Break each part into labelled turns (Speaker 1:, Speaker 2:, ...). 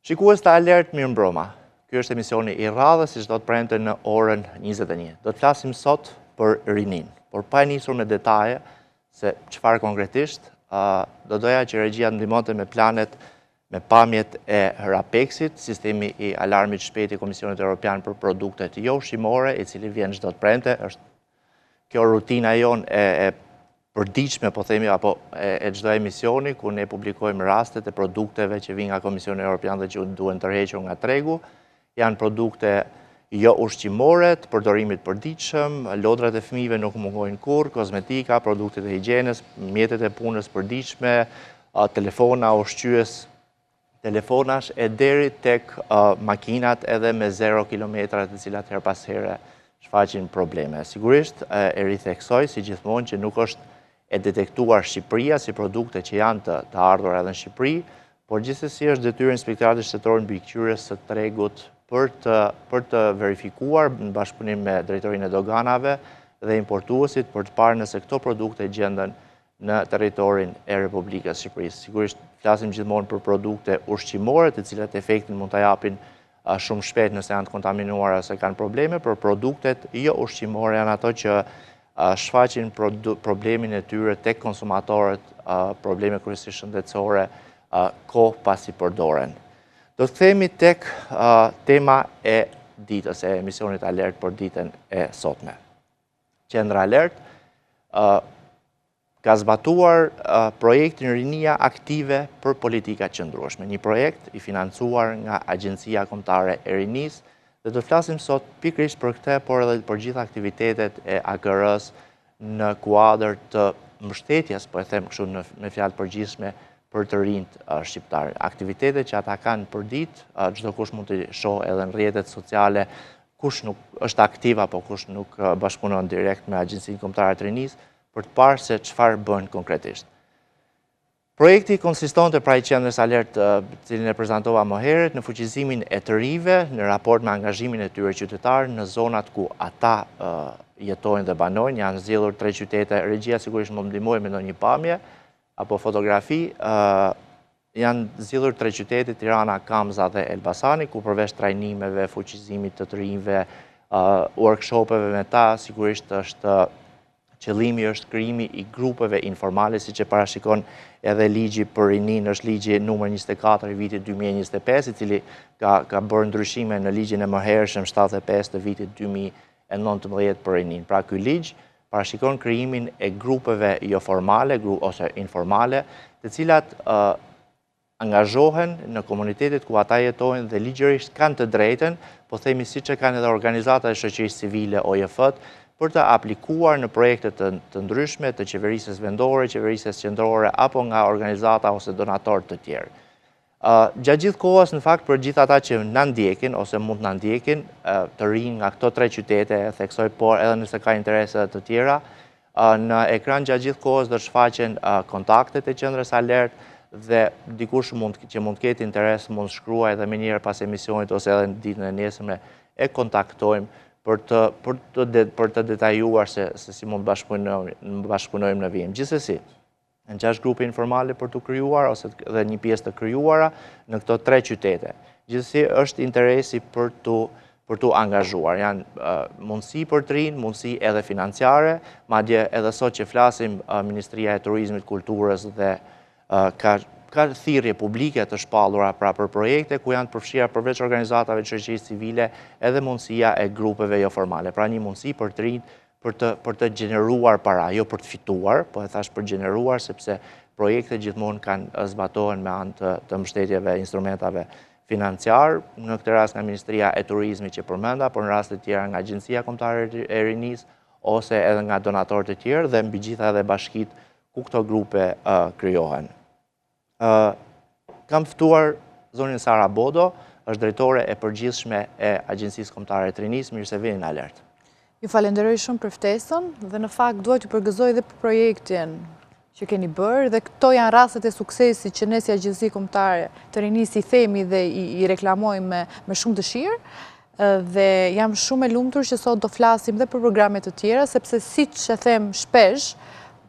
Speaker 1: Shikues të Alert, mirëmbrëma. Ky është emisioni i radhës, që do të premte në orën 21. Do të flasim sot për rinin, por pa nisur me detaje se çfarë konkretisht, do doja që regjia të ndihmonte me planet, me pamjet e RAPEX-it, sistemi i alarmit shpejt i Komisionit Evropian për produktet jo ushqimore, i cili vjen çdo të premte, është kjo rutina jon e përdiqme, po themi, apo e çdo emisioni, ku ne publikojmë rastet e produkteve që vinë nga Komisioni Evropian dhe që duhen tërhequr nga tregu. Janë produkte jo ushqimore, të përdorimit përdiqëm, lodrat e fëmijëve nuk mungojnë kurrë, kozmetika, produktet e higjienës, mjetet e punës përdiqme, telefona, ushqyes, telefonash, e deri tek makinat edhe me 0 kilometrat, të cilat her pas here shfaqin probleme. Sigurisht e ritheksoj si gjithmonë që nuk është e detektuar Shqipëria si produkte që janë të ardhura edhe në Shqipëri, por gjithsesi është detyrë Inspektoratit Shtetëror Mbikëqyrjes së Tregut për të verifikuar në bashkëpunim me Drejtorinë e Doganave dhe importuesit për të parë nëse këto produkte gjenden në territorin e Republikës së Shqipërisë. Sigurisht flasim gjithmonë për produkte ushqimore, të cilat efektin mund ta japin shumë shpejt nëse janë të kontaminuara ose kanë probleme, por produktet jo ushqimore janë ato që shfaqin problemin e tyre tek konsumatorët, probleme kryesisht shëndetësore, kohë pasi përdoren. Do të kthehemi tek tema e ditës, e emisionit Alert për ditën e sotme. Qendra Alert ka zbatuar projektin Rinia Aktive për politika qëndrueshme, një projekt i financuar nga Agjencia Kombëtare e Rinisë, dhe do të flasim sot pikërisht për këtë, por edhe për gjitha aktivitetet e AKR-s në kuadër të mbështetjes, po e them kështu me fjalë përgjithshme, për të rinjt shqiptar. Aktivitetet që ata kanë për ditë, çdo kush mund të shohë edhe në rrjetet sociale, kush nuk është aktiv apo kush nuk bashkëpunon direkt me Agjencinë Kombëtare të Rinisë, për të parë se çfarë bën konkretisht. Projekti konsistonte pra i qendrës Alert, cilin e prezantova më herët, në fuqizimin e të rive në raport me angazhimin e tyre qytetar në zonat ku ata jetojnë dhe banojnë. Janë zgjedhur 3 qytete, regjia sigurisht më ndihmoi me ndonjë pamje apo fotografi. Janë zgjedhur 3 qytete, Tirana, Kamza dhe Elbasani, ku përveç trajnimeve, fuqizimit të rinjve, workshopeve me ta, sigurisht është qëllimi është krijimi i grupeve informale, siç e parashikon edhe ligji për rinin, është ligji numër 24 i vitit 2025, i cili ka bërë ndryshime në ligjin e mëhershëm 75 të vitit 2019 për rinin. Pra ky ligj parashikon krijimin e grupeve jo formale ose informale, të cilat angazhohen në komunitetet ku ata jetojnë dhe ligjërisht kanë të drejtën, po themi siç e kanë edhe organizata e shoqërisë civile OJF-t, për të aplikuar në projekte të ndryshme të qeverisës vendore, qeverisës qendrore, apo nga organizata ose donatorë të tjerë. Gjatë gjithë kohës, në fakt, për gjithë ata që na ndjekin, ose mund na ndjekin, të rinj nga këto 3 qytete, theksoj, por edhe nëse ka interese të tjera, në ekran gjatë gjithë kohës do shfaqen kontaktet e qendrës Alert, dhe dikush që mund ketë interes mund shkruaj edhe më njëherë pas emisionit ose edhe në ditën e nesërme e kontaktojmë për të detajuar se si mund bashkëpunojmë në vijim. Gjithsesi, në 6 grupe informale për të krijuar ose dhe një pjesë të krijuara në këto 3 qytete. Gjithsesi është interesi për tu angazhuar. Janë mundësi për të rinj, mundësi edhe financiare, madje edhe sot që flasim, Ministria e Turizmit, Kulturës dhe ka thirrje publike të shpallura pra për projekte ku janë të përfshira përveç organizatave të shoqërisë civile edhe mundësia e grupeve jo formale. Pra një mundësi për të rinj për të gjeneruar para, jo për të fituar, po e thash për gjeneruar, sepse projektet gjithmonë zbatohen me anë të mbështetjeve, instrumentave financiar, në këtë rast nga Ministria e Turizmit që përmenda, por në raste të tjera nga Agjencia Kombëtare e Rinisë ose edhe nga donatorë të tjerë dhe mbi gjitha edhe bashkitë ku këto grupe krijohen. Kam ftuar zonin Sara Bodo, është drejtore e përgjithshme e Agjencisë Kombëtare të Rinisë. Mirë se vini në Alert.
Speaker 2: Ju falenderoj shumë për ftesën dhe në fakt dua t'ju përgëzoj dhe për projektin që keni bërë dhe këto janë rastet e suksesit që ne si Agjenci Kombëtare të Rinisë i themi dhe i reklamojmë me shumë dëshirë. Dhe jam shumë e lumtur që sot do flasim dhe për programe të tjera, sepse siç e them shpesh,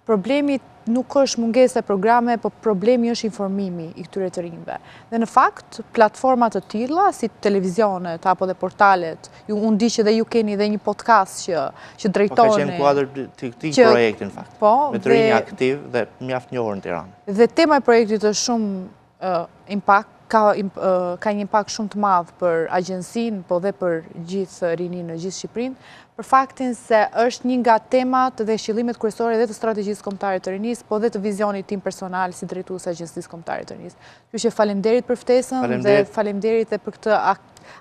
Speaker 2: problemi nuk është mungesë e programe, po problemi është informimi i këtyre të rinjve. Dhe në fakt, platformat të tilla, si televizionet apo dhe portalet, unë di që dhe ju keni dhe një podcast që drejtoni.
Speaker 1: Po ka qenë kuadër të këtij projekti, në fakt, me të rinj aktiv dhe mjaft njohur në Tiranë.
Speaker 2: Dhe tema e projektit është shumë impact, ka një impakt shumë të madh për agjensinë, po dhe për gjithë rininë në gjithë Shqipërinë, për faktin se është një nga temat dhe qëllimet kryesore dhe të strategjisë kombëtare të rinisë, po dhe të vizionit tim personal si drejtuese e Agjencisë Kombëtare të Rinisë. Kështu që faleminderit për ftesën dhe faleminderit edhe për këtë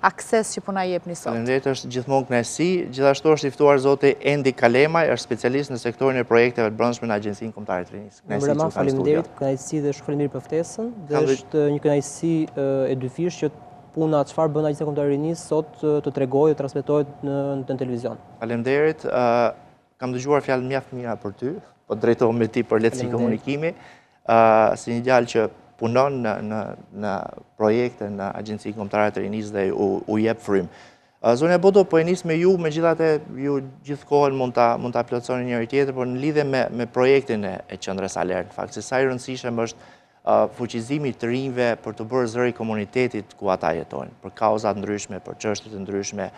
Speaker 2: akses që po na jepni sot.
Speaker 1: Faleminderit, është gjithmonë kënaqësi. Gjithashtu është i ftuar zoti Endi Kalemaj, është specialist në sektorin e projekteve të brendshme në Agjencinë Kombëtare të Rinisë.
Speaker 3: Kënaqësi, faleminderit, kënaqësi dhe shumë faleminderit për ftesën. Dhe është një kënaqësi e dyfish që puna çfarë bën Agjencia Kombëtare e Rinisë sot të tregojë, të transmetohet në televizion.
Speaker 1: Faleminderit. Kam dëgjuar fjalë mjaft mira për ty, po drejtohem me ti për lehtësi komunikimi, si një djalë që punon në projekte në Agjencinë Kombëtare të Rinisë dhe u jep frym. Zonja Bodo, po e nis me ju, megjithatë ju gjithkohën mund ta plotsoni njëri tjetër, por në lidhje me projektin e Qendrës Alert, në fakt, se sa i rëndësishëm është fuqizimi të rinjve për të bërë zëri komunitetit ku ata jetojnë, për kauzat ndryshme, për çështje të ndryshme,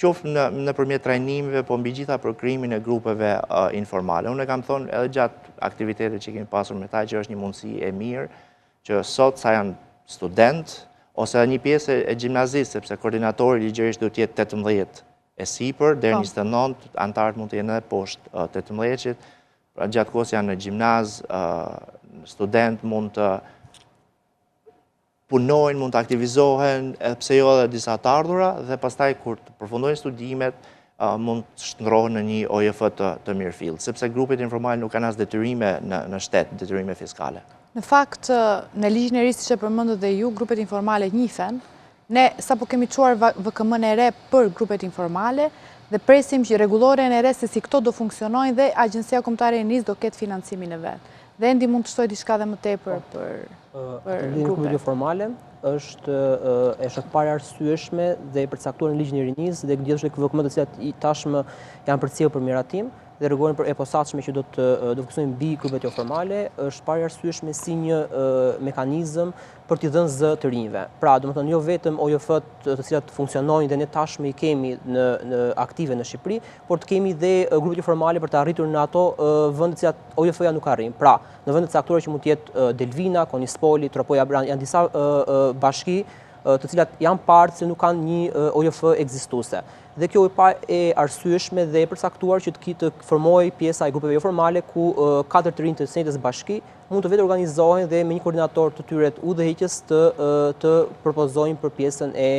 Speaker 1: qoftë nëpërmjet trajnimeve, po mbi gjitha për krijimin e grupeve informale. Unë e kam thonë edhe gjatë aktivitetit që kemi pasur me ta që është një mundësi e mirë që sot sa janë student ose një pjesë e gjimnazistë, sepse koordinatori ligjërisht duhet të jetë 18 e sipër, deri 29, antarët mund të jenë edhe poshtë 18-shit, gjatë kohës janë në gjimnaz, student mund të punojnë, mund të aktivizohen, pse jo edhe disa të ardhura, dhe pastaj kur të përfundojnë studimet, mund të shndrohen në një OJF të mirëfillt, sepse grupet informale nuk kanë as detyrime në shtet, detyrime fiskale.
Speaker 2: Në fakt, në ligjin e ri siç e përmendët dhe ju, grupet informale njihen. Ne sapo kemi çuar VKM-n e re për grupet informale dhe presim që rregulloren e re se si këto do funksionojnë dhe Agjencia Kombëtare e Rinisë do ketë financimin e vet. Dhe Endi mund të shtoj diçka dhe më tepër për grupet
Speaker 3: formale është parë arsyeshme dhe e përcaktuar në ligjin e rinisë dhe gjithashtu VKM të cilat tashmë janë përcjellur për miratim dhe rregullohen e posaçme që do të funksionojnë mbi grupet jo formale, është parë arsyeshme si një mekanizëm për t'i dhënë zë të rinjve. Pra, domethënë jo vetëm OJF-t të cilat funksionojnë dhe ne tashmë i kemi në aktive në Shqipëri, por të kemi dhe grupet formale për të arritur në ato vende të cilat OJF-ja nuk arrin. Pra, në vende të caktuara që mund të jetë Delvina, Konispoli, Tropoja Bran, janë disa bashki të cilat janë parë se nuk kanë një OJF ekzistuese. Dhe kjo e arsyeshme dhe e përcaktuar që të formojë pjesa e grupeve jo formale ku 4 të rinj të njëjtës bashki mund të vetë organizohen dhe me një koordinator të tyre të udhëheqës të propozojnë për pjesën e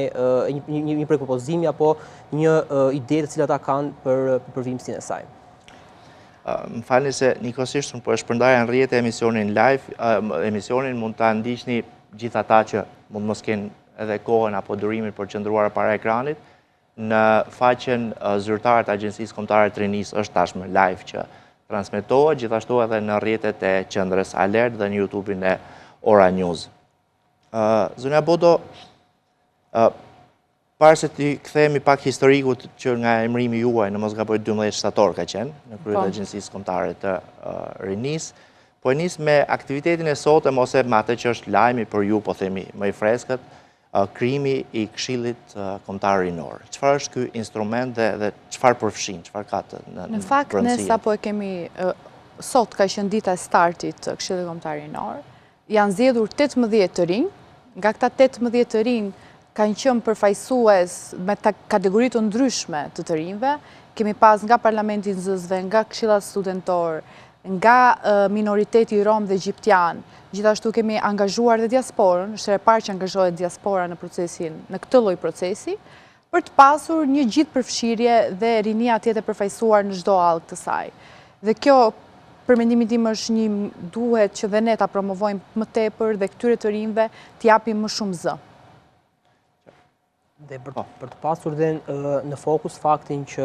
Speaker 3: një propozimi apo një ide të cilat ata kanë për përvimësinë e saj.
Speaker 1: Më falni se njëkohësisht po e shpërndarja në rrjete emisionin live, emisionin mund ta ndiqni gjithë ata që mund mos kenë edhe kohën apo durimin për të qëndruar para ekranit. Në faqen zyrtare të Agjencisë Kombëtare të Rinisë është tashmë live që transmetohet, gjithashtu edhe në rrjetet e Qendrës Alert dhe në YouTube-in e Ora News. Zonja Bodo, para se të kthehemi pak historikut që nga emrimi juaj në mos gaboj 12 shtator ka qenë në krye të Agjencisë Kombëtare të Rinisë, po e nis me aktivitetin e sotëm ose me atë që është lajmi për ju, po themi më i freskët, krijimi i Këshillit Kombëtar Rinor. Çfarë është ky instrument dhe çfarë përfshin, çfarë ka
Speaker 2: në fakt ne sapo e kemi sot ka qenë dita e startit të Këshillit Kombëtar Rinor. Janë zgjedhur 18 të rinj, nga këta 18 të rinj kanë qenë përfaqësues me kategori të ndryshme të rinjve. Kemi pas nga Parlamenti i Nxënësve, nga Këshillat Studentor, nga minoriteti rom dhe egjiptian. Gjithashtu kemi angazhuar dhe diasporën, është e parë që angazhohet diaspora në këtë lloj procesi, për të pasur një gjithë përfshirje dhe rinia të jetë e përfaqësuar në çdo hall të saj. Dhe kjo, për mendimin tim, është duhet që dhe ne ta promovojmë më tepër dhe këtyre të rinjve t'i japim më shumë zë.
Speaker 3: Dhe për të pasur dhe në fokus faktin që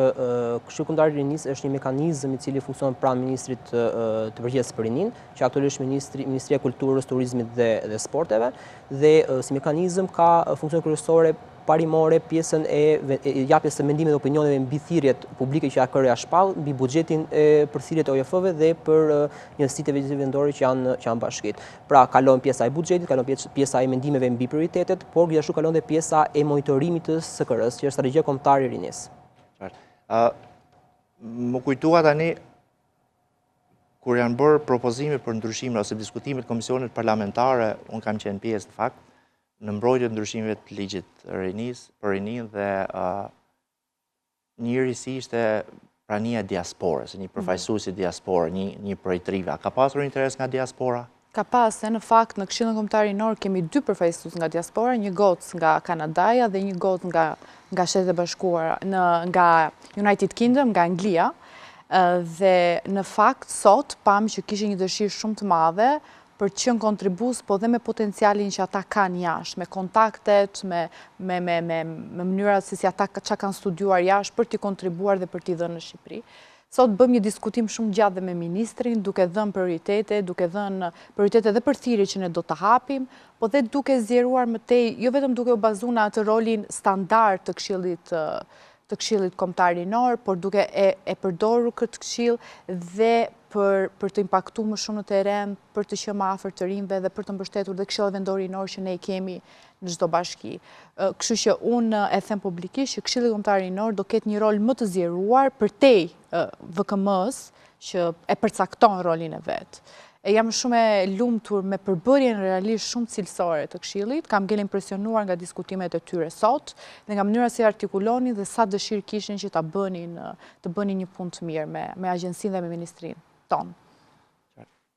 Speaker 3: Këshilli Kombëtar i Rinisë është një mekanizëm i cili funksionon pranë Ministrit të Përgjithshëm për Rinin, që aktualisht Ministria e Kulturës, Turizmit dhe Sporteve, dhe si mekanizëm ka funksione kryesore parimore pjesën e japjes së mendimeve dhe opinioneve mbi thirrjet publike që kërja shpall, mbi buxhetin e përthirrjet e OJF-ve dhe për njësitë vendore që janë bashkitë. Pra kalon pjesa e buxhetit, kalon pjesa e mendimeve mbi prioritetet, por gjithashtu kalon dhe pjesa e monitorimit të SKR-s, që është strategjia kombëtare e rinisë.
Speaker 1: Më kujtua tani kur janë bërë propozime për ndryshime ose diskutimet komisionit parlamentare, unë kam qenë pjesë në fakt, në mbrojtje të ndryshimeve të ligjit për rinin dhe një risi ishte prania diasporës, një përfaqësuesi diasporë, një prej trive. Ka pasur interes nga diaspora?
Speaker 2: Ka pas, në fakt, në Këshillin Kombëtar Rinor kemi 2 përfaqësues nga diaspora, një gocë nga Kanadaja dhe një gocë nga Shtetet e Bashkuara, nga United Kingdom, nga Anglia. Dhe në fakt, sot, pam që kishin një dëshirë shumë të madhe për që në kontribus, po dhe me potencialin që ata kanë jashtë, me kontaktet, me mënyrat se si ata që kanë studiuar jashtë për t'i kontribuar dhe për t'i dhënë në Shqipëri. Sot bëm një diskutim shumë gjatë dhe me ministrin, duke dhënë prioritete, duke dhënë prioritete dhe për thirrje që ne do të hapim, po dhe duke zgjeruar më tej, jo vetëm duke u bazuar në atë rolin standard të Këshillit Kombëtar Rinor, por duke e përdorur këtë këshill dhe për të impaktuar më shumë në terren, për të qenë më afër të rinjve dhe për të mbështetur dhe Këshillin Vendor Rinor që ne i kemi në çdo bashki. Kështu që unë e them publikisht që Këshilli Kombëtar Rinor do ketë një rol më të zgjeruar përtej VKM-s që e përcakton rolin e vet. E jam shumë e lumtur me përbërjen realisht shumë cilësore të Këshillit, kam qenë impresionuar nga diskutimet e tyre sot dhe nga mënyra si artikulonin dhe sa dëshirë kishin që të bënin një punë të mirë me agjencinë dhe me ministrinë tonë.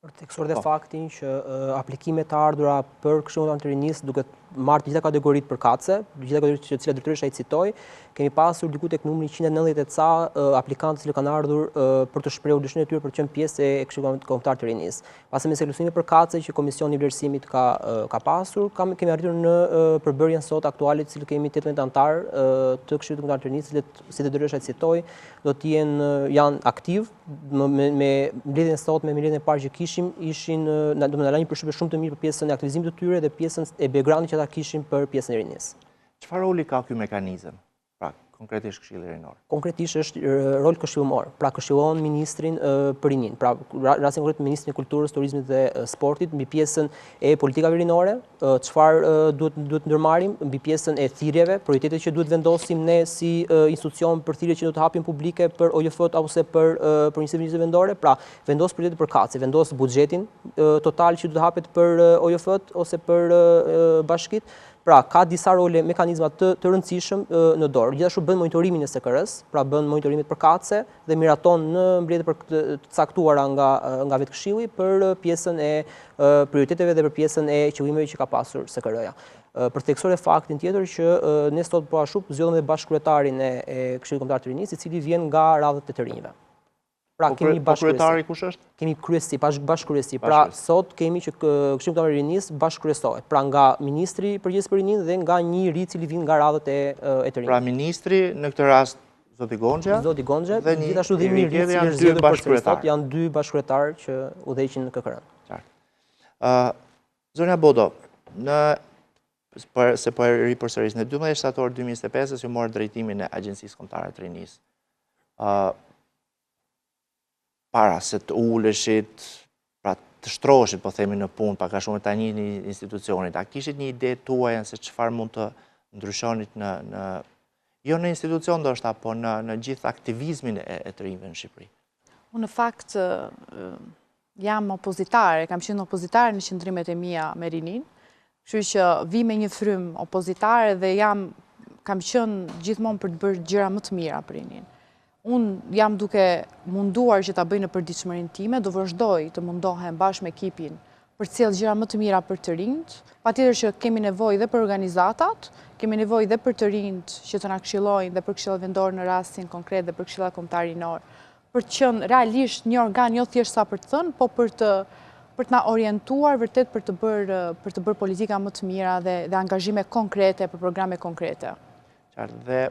Speaker 3: Për të theksuar dhe faktin që aplikimet të ardhura për Këshillin Kombëtar të Rinisë duke marrë gjitha kategoritë përkatëse, gjitha kategoritë që cilat drejtorisht ai citoi, kemi pasur diku tek numri 190 ca aplikantë që kanë ardhur për të shprehur dëshirën e tyre për të qenë pjesë e Këshillit Kombëtar të Rinisë. Pasi me seleksionin përkatëse që Komisioni i Vlerësimit ka pasur, kemi arritur në përbërjen sot aktuale, të cilët kemi 18 antar të Këshillit Kombëtar të Rinisë, si të drejtorisht ai citoi, do të janë aktiv me mbledhjen sot, me mbledhjen e parë që ishin do të na lënë një përshtypje shumë të mirë për pjesën e aktivizimit të tyre dhe pjesën e backgroundit që ata kishin për pjesën e rinisë.
Speaker 1: Çfarë roli ka ky mekanizëm? Pra, konkretisht Këshilli Rinor.
Speaker 3: Konkretisht është rol këshillmor. Pra këshillon ministrin për rinin. Pra rastin konkret ministrin e Kulturës, Turizmit dhe Sportit mbi pjesën e politikave rinore, çfarë duhet ndërmarrim mbi pjesën e thirrjeve, prioritetet që duhet vendosim ne si institucion për thirrjet që do të hapin publike për OJF-t ose për iniciativat vendore. Pra vendos prioritetet përkatëse, vendos buxhetin total që do të hapet për OJF-t ose për bashkitë. Pra, ka disa role mekanizma të rëndësishëm në dorë. Gjithashtu bën monitorimin e SKR-s, pra bën monitorimet përkatëse dhe miraton në mbledhje të caktuara nga vetë Këshilli për pjesën e prioriteteve dhe për pjesën e qëllimeve që ka pasur SKR-ja. Për të theksuar faktin tjetër që ne sot po ashtu zgjodhëm dhe bashkëkryetarin e Këshillit Kombëtar të Rinisë, i cili vjen nga radhët e të rinjve. Pra kemi
Speaker 1: bashkëkryetari kush është?
Speaker 3: Kemi kryesi, bashkëkryesi. Pra sot kemi që Këshilli Kombëtar i Rinisë bashkëkryesohet. Pra nga ministri i përgjithshëm për rinin dhe nga një ri i cili vjen nga radhët e të rinjve.
Speaker 1: Pra ministri në këtë rast Zoti Gonxha.
Speaker 3: Zoti Gonxha, gjithashtu dhe një ri i cili është zgjedhur për sot, janë 2 bashkëkryetarë që udhëheqin në KKR.
Speaker 1: Qartë. Zonja Bodo, se po e ripërsëris, në 12 shtator 2025 ju morë drejtimin e Agjencisë Kombëtare të Rinisë. Para se të uleshit, pra të shtroheshit, po themi në punë, pak a shumë të një institucionit, a kishit një ide tuaj se çfarë mund të ndryshonit jo në institucion do është, po në gjithë aktivizmin e të rinjve në Shqipëri?
Speaker 2: Unë në fakt jam opozitare, kam qenë opozitare në qëndrimet e mia me rinin, kështu që vi me një frym opozitare dhe kam qenë gjithmonë për të bërë gjëra më të mira për rinin. Unë jam duke munduar që ta bëj në përditshmërinë time, do vazhdoj të mundohem bashkë me ekipin për të sjellë gjëra më të mira për të rinjt. Patjetër që kemi nevojë dhe për organizatat, kemi nevojë dhe për të rinjt që të na këshillojnë dhe për Këshillat Vendore në rastin konkret dhe për Këshillat Kombëtar Rinor, për të qenë realisht një organ jo thjesht sa për të thënë, po për të na orientuar vërtet për të bërë politika më të mira dhe angazhime konkrete për programe konkrete.
Speaker 1: Qartë, dhe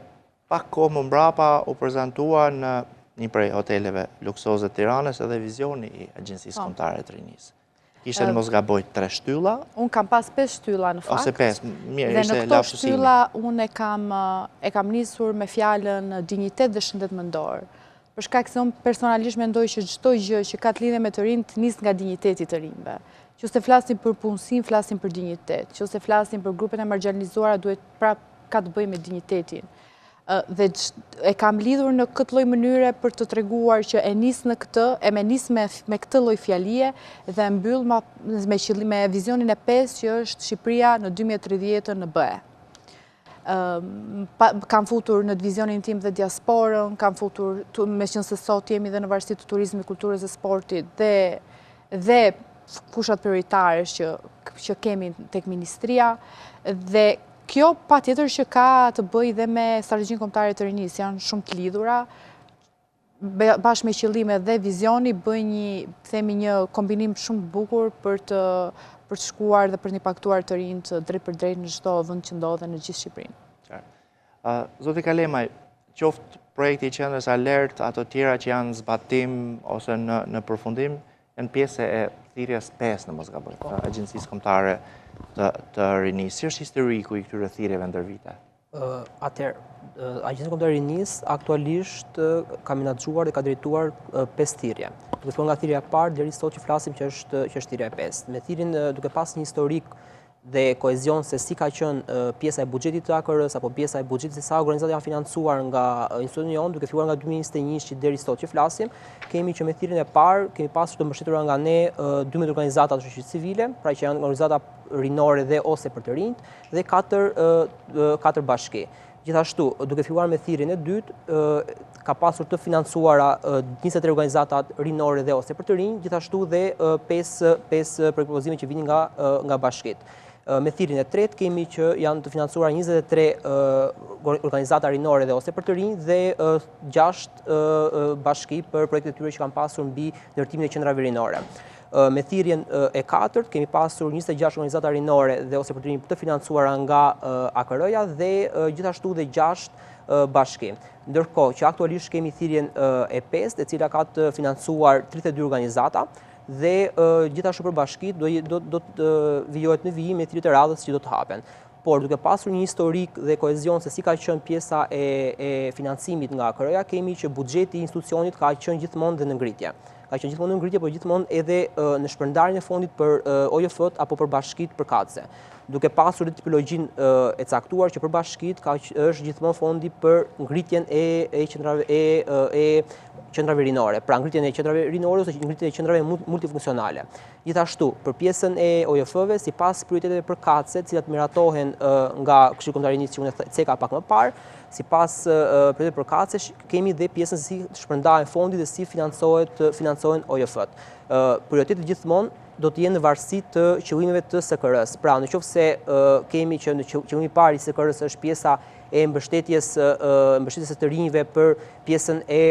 Speaker 1: pak kohë më mbrapa u prezantua në një prej hoteleve luksoze të Tiranës edhe vizioni i Agjencisë Kombëtare të Rinisë. Kishte në mos gaboj 3 shtylla?
Speaker 2: Unë kam pas 5 shtylla në fakt.
Speaker 1: Ose 5, mirë,
Speaker 2: dhe
Speaker 1: ishte
Speaker 2: në këto
Speaker 1: lapsusimi.
Speaker 2: shtylla unë e kam nisur me fjalën dignitet dhe shëndet mendor. Për shkak se unë personalisht mendoj që çdo gjë që ka të lidhje me të rinjt nis nga digniteti të rinjve. Qëse flasim për punësim, flasim për dignitet. Qëse flasim për grupet e marginalizuara, duhet prap ka të bëjë me dignitetin. Dhe e kam lidhur në këtë lloj mënyre për të treguar që e nis në këtë, e me nis me këtë lloj fjalie dhe mbyll me vizionin e 5 që është Shqipëria në 2030 në BE. Kam futur në vizionin tim dhe diasporën, kam futur me qenë se sot jemi dhe në varësi të turizmit, kulturës dhe sportit dhe fushat prioritare që kemi tek ministria dhe kjo pa tjetër që ka të bëj dhe me strategjinë kombëtare të rinisë, janë shumë të lidhura, bashkë me qëllime dhe vizioni, bëj një kombinim shumë bukur për të shkuar dhe për të impaktuar të rinjt drejt për drejt në çdo vend që ndodhen në gjithë Shqipërinë.
Speaker 1: Zoti Kalemaj, qoftë projekti Qendrës Alert, ato tjera që janë zbatim ose në përfundim, janë pjesë e thirrjes 5 në mos gaboj, të Agjencisë Kombëtare të rinisë. Si është historiku i këtyre thirrjeve ndër vite?
Speaker 3: Atëherë, Agjencia Kombëtare e Rinisë aktualisht ka menaxhuar dhe ka drejtuar 5 thirrje. Duke filluar nga thirrja e parë deri sot që flasim që është thirrja e 5. Me thirrjen duke pas një historik dhe kohezion se si ka qenë pjesa e buxhetit të AKR-s apo pjesa e buxhetit se sa organizata janë financuar nga institucioni jonë, duke filluar nga 2021 deri sot që flasim, kemi që me thirrjen e parë kemi pasur të mbështetura nga ne 12 organizata të shoqërisë civile, pra që janë organizata rinore dhe ose për të rinjt, dhe 4 bashki. Gjithashtu, duke filluar me thirrjen e dytë, ka pasur të financuara 23 organizata rinore dhe ose për të rinj, gjithashtu dhe 5 propozime që vinin nga bashkit. Me thirrjen e tretë kemi që janë të financuara 23 organizata rinore dhe ose për të rinj dhe 6 bashki për projektet e tyre që kanë pasur mbi ndërtimin e qendrave rinore. Me thirrjen e katërt kemi pasur 26 organizata rinore dhe ose për të rinj të financuara nga AKR-ja dhe gjithashtu dhe 6 bashki. Ndërkohë që aktualisht kemi thirrjen e 5, e cila ka të financuar 32 organizata dhe gjithashtu për bashkit do të vijohet në vijim me thirrjet e radhës që do të hapen. Por duke pasur një historik dhe kohezion se si ka qenë pjesa e financimit nga AKR-ja, kemi që buxheti i institucionit ka qenë gjithmonë dhe në ngritje. Ka qenë gjithmonë në ngritje, por gjithmonë edhe në shpërndarjen e fondit për OJF-t apo për bashkit përkatëse. Duke pasur dhe tipologjinë e caktuar që për bashkit është gjithmonë fondi për ngritjen e qendrave rinore, pra ngritjen e qendrave rinore ose ngritjen e qendrave multifunksionale. Gjithashtu, për pjesën e OJF-ve, sipas prioriteteve përkatëse, të cilat miratohen nga Këshilli Kombëtar i Rinisë që unë ceka pak më parë, sipas prioriteteve përkatëse, kemi dhe pjesën si shpërndahen fondi dhe si financohen OJF-t. Prioritetet gjithmonë do të jenë në varësi të qëllimeve të SKR-s. Pra, nëse kemi që në qëllimi i parë i SKR-s është pjesa e mbështetjes të rinjve për pjesën e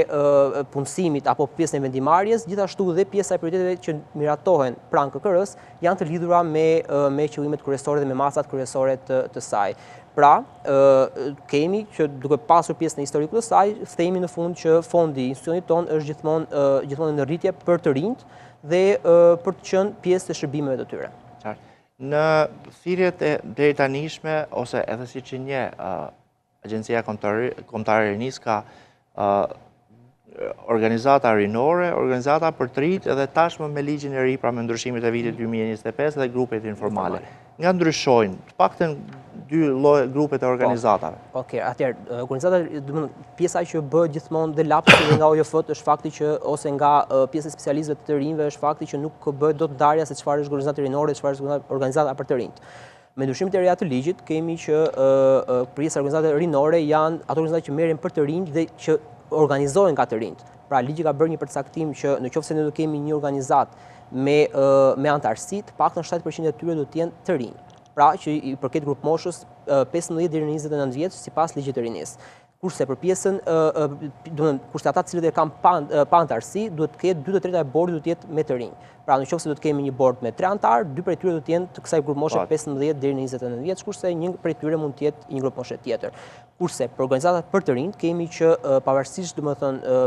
Speaker 3: punësimit apo pjesën e vendimarrjes, gjithashtu dhe pjesa e prioriteteve që miratohen pranë KKR-s janë të lidhura me qëllimet kryesore dhe me masat kryesore të saj. Pra, kemi që duke pasur pjesën e historiku të saj, themi në fund që fondi i institucionit tonë është gjithmonë në rritje për të rinjt dhe për të qenë pjesë të shërbimeve të tyre.
Speaker 1: Në thirrjet e drejtanishme ose edhe siç e njeh Agjencia Kombëtare e Rinisë ka organizata rinore, organizata për të rinjt edhe tashmë me ligjin e ri pra me ndryshimet e vitit 2025 dhe grupet informale. Nga ndryshojnë, të paktën 2 grupet e organizatave.
Speaker 3: Okej, atëherë organizata, pjesa që bëhet gjithmonë dhe lapsi nga OJF-t është fakti që ose nga pjesa e specialistëve të rinjve është fakti që nuk bëhet dot ndarja se çfarë është organizata rinore dhe çfarë është organizata për të rinjt. Me ndryshimet e reja të ligjit kemi që pjesa e organizatave rinore janë ato organizata që merren për të rinjt dhe që organizohen nga të rinjt. Pra ligji ka bërë një përcaktim që nëse ne do kemi një organizat me antarësi, paktën 7% e tyre do të jenë të rinj. Pra që i përket grup moshës 15 deri në 29 vjeç sipas ligjit të rinisë. Kurse për pjesën, kurse ata të cilët e kanë pa antarësi, duhet të ketë 2/3 e bordit do të jetë me të rinj. Pra nëse do të kemi një bord me 3 antar, 2 prej tyre do të jenë të kësaj grup moshe 15 deri në 29 vjeç, kurse një prej tyre mund të jetë një grup moshe tjetër. Kurse për organizatat për të rinjt kemi që pavarësisht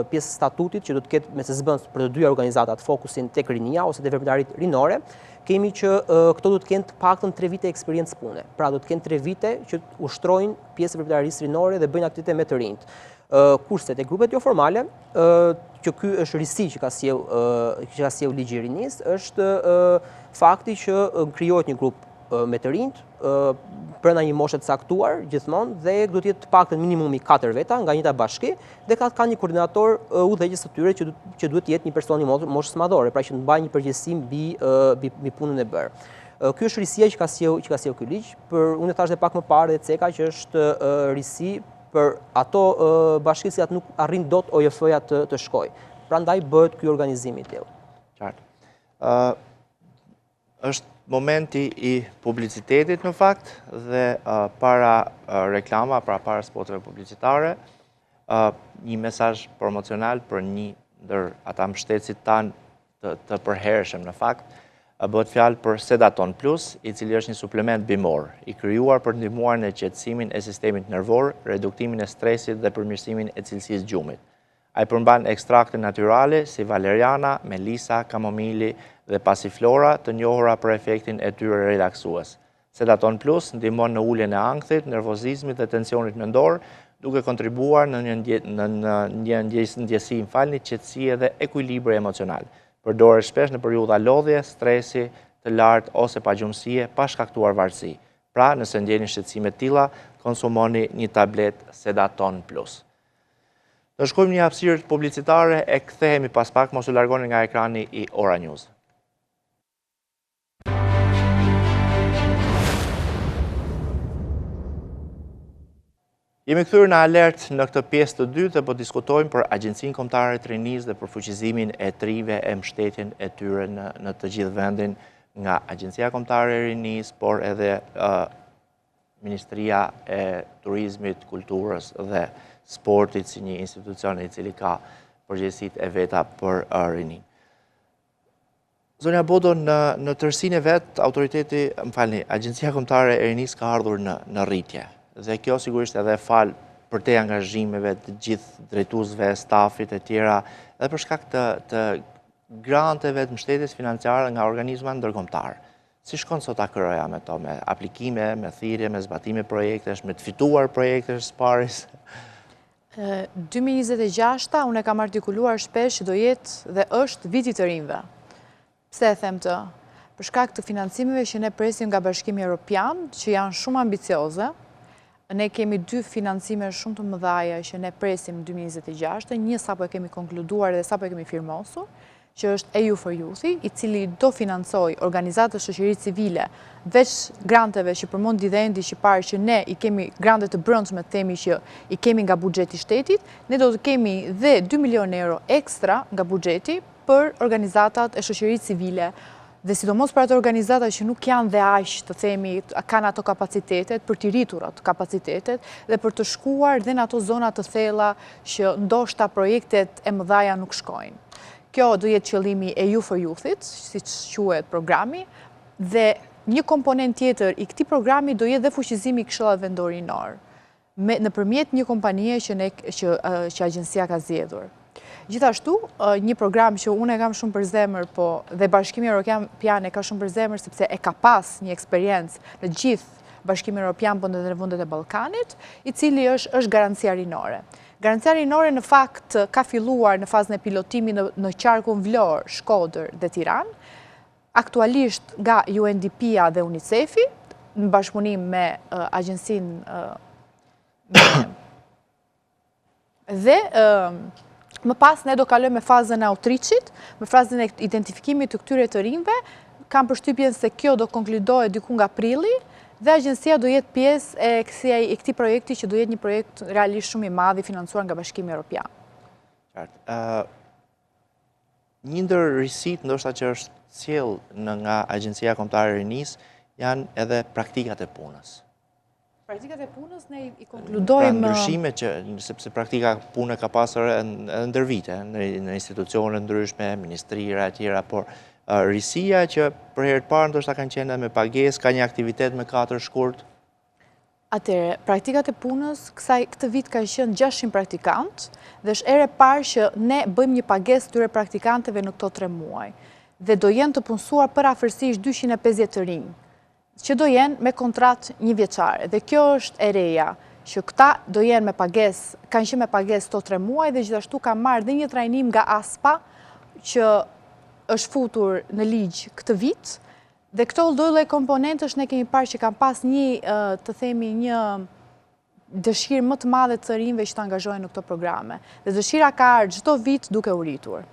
Speaker 3: pjesës së statutit që do të ketë me SSB-n për të dyja organizatat fokusin tek rinia ose te veprimtaritë rinore, kemi që këto do të kenë të paktën 3 vite eksperiencë pune. Pra do të kenë 3 vite që ushtrojnë pjesë e përpjetarisë rinore dhe bëjnë aktivitete me të rinjt. Kurse te grupet jo formale, që ky është risi që ka sjell ligji i rinisë, është fakti që krijohet një grup me të rinjt brenda një moshe të caktuar gjithmonë dhe do të jetë të paktën minimumi 4 veta nga njëta bashki dhe ka një koordinator udhëheqës së tyre që duhet të jetë një person i moshës madhore, pra që të mbajë një përgjegjësi mbi punën e bërë. Ky është risia që ka sjell ky ligj, unë e thash edhe pak më parë dhe ceka që është risi për ato bashkitë që nuk arrin dot OJF-ja të shkojë. Prandaj bëhet ky organizim i tillë.
Speaker 1: Qartë. Është momenti i publicitetit në fakt dhe para reklama, pra para spoteve publicitare, një mesazh promocional për një ndër ata mbështetësit tanë të përhershëm në fakt, bëhet fjalë për Sedaton Plus, i cili është një suplement bimor, i krijuar për ndihmuar në qetësimin e sistemit nervor, reduktimin e stresit dhe përmirësimin e cilësisë gjumit. Ai përmban ekstrakte natyrale si valeriana, melisa, kamomili dhe pasiflora të njohura për efektin e tyre relaksues. Sedaton Plus ndihmon në uljen e ankthit, nervozizmit dhe tensionit mendor, duke kontribuar në një ndjesi qetësie dhe ekuilibri emocional. Përdoret shpesh në periudha lodhje, stresi të lartë ose pagjumësie pa shkaktuar varësi. Pra, nëse ndjeni shqetësime të tilla, konsumoni një tablet Sedaton Plus. Do shkojmë një hapësirë publicitare e kthehemi pas pak, mos u largoni nga ekrani i Ora News. Jemi kthyer në alert në këtë pjesë të dytë dhe po diskutojmë për Agjencinë Kombëtare të Rinisë dhe për fuqizimin e trive e mbështetjen e tyre në të gjithë vendin nga Agjencia Kombëtare e Rinisë, por edhe Ministria e Turizmit, Kulturës dhe Sportit si një institucion i cili ka përgjegjësitë e veta për rinin. Zonja Bodo, në tërësinë e vet, Agjencia Kombëtare e Rinisë ka ardhur në rritje. Dhe kjo sigurisht edhe fal për te angazhimeve të gjithë drejtuesve, stafit e tjera, edhe për shkak të granteve të mbështetjes financiare nga organizma ndërkombëtar. Si shkon sot akëroja me to, me aplikime, me thirrje, me zbatime projektesh, me të fituar projektesh së paris?
Speaker 2: 2026 unë e kam artikuluar shpesh që do jetë dhe është viti të rinjve. Pse e them të? Për shkak të financimeve që ne presim nga Bashkimi Evropian, që janë shumë ambicioze. Ne kemi 2 financime shumë të mëdhaja që ne presim 2026, një sapo e kemi konkluduar dhe sapo e kemi firmosur, që është EU for Youth, i cili do financoj organizatës shoqërisë civile, veç granteve që përmend Endi që parë që ne i kemi grante të brendshme, themi që i kemi nga buxheti i shtetit, ne do të kemi dhe 2 milionë euro ekstra nga buxheti për organizatat e shoqërisë civile, dhe sidomos për ato organizata që nuk janë dhe aq të themi, kanë ato kapacitetet, për t'i rritur ato kapacitetet dhe për të shkuar dhe në ato zona të thella që ndoshta projektet e mëdhaja nuk shkojnë. Kjo do jetë qëllimi EU for Youth-it, siç quhet programi, dhe një komponent tjetër i këtij programi do jetë dhe fuqizimi i këshillave vendorinor, nëpërmjet një kompanie që agjencia ka zgjedhur. Gjithashtu, një program që unë e kam shumë për zemër, dhe Bashkimi Evropian e ka shumë për zemër, sepse e ka pas një eksperiencë në gjithë Bashkimi Evropian për në vendet e Ballkanit, i cili është garancia rinore. Garancia rinore në fakt ka filluar në fazën e pilotimit në qarkun Vlorë, Shkodër dhe Tiranë, aktualisht nga UNDP-a dhe UNICEF-i, në bashkëpunim me agjencinë dhe më pas ne do kalojmë me fazën e outreach-it, me fazën e identifikimit të këtyre të rinjve, kam përshtypjen se kjo do konkludohet diku nga prilli dhe agjencia do jetë pjesë e këtij projekti që do jetë një projekt realisht shumë i madh i financuar nga Bashkimi Evropian.
Speaker 1: Qartë. Një ndër risit ndoshta që është sjell nga Agjencia Kombëtare e Rinisë janë edhe praktikat e punës.
Speaker 2: Praktikat e punës ne i konkludojmë...
Speaker 1: Pra ndryshime që, sepse praktika pune ka pasur edhe ndër vite, në institucione ndryshme, ministrira e tjera, por risia që për herë të parë ndoshta kanë qenë me pagesë, ka një aktivitet me 4 shkurt.
Speaker 2: Atëre, praktikat e punës, këtë vit ka qenë 600 praktikant, dhe është ere parë që ne bëjmë një pagesë tyre praktikanteve në këto 3 muaj. dhe do jenë të punësuar për afërsisht 250 të rinj, që do jenë me kontrat 1 vjeçare. Dhe kjo është e reja, që këta do jenë me pagesë, kanë qenë me pagesë to 3 muaj dhe gjithashtu kanë marrë dhe një trajnim nga ASPA, që është futur në ligj këtë vit, dhe këto lloj komponentësh ne kemi parë që kanë pas një dëshirë më të madhe të rinjve që të angazhohen në këto programe. Dhe dëshira ka ardhur çdo vit duke u rritur.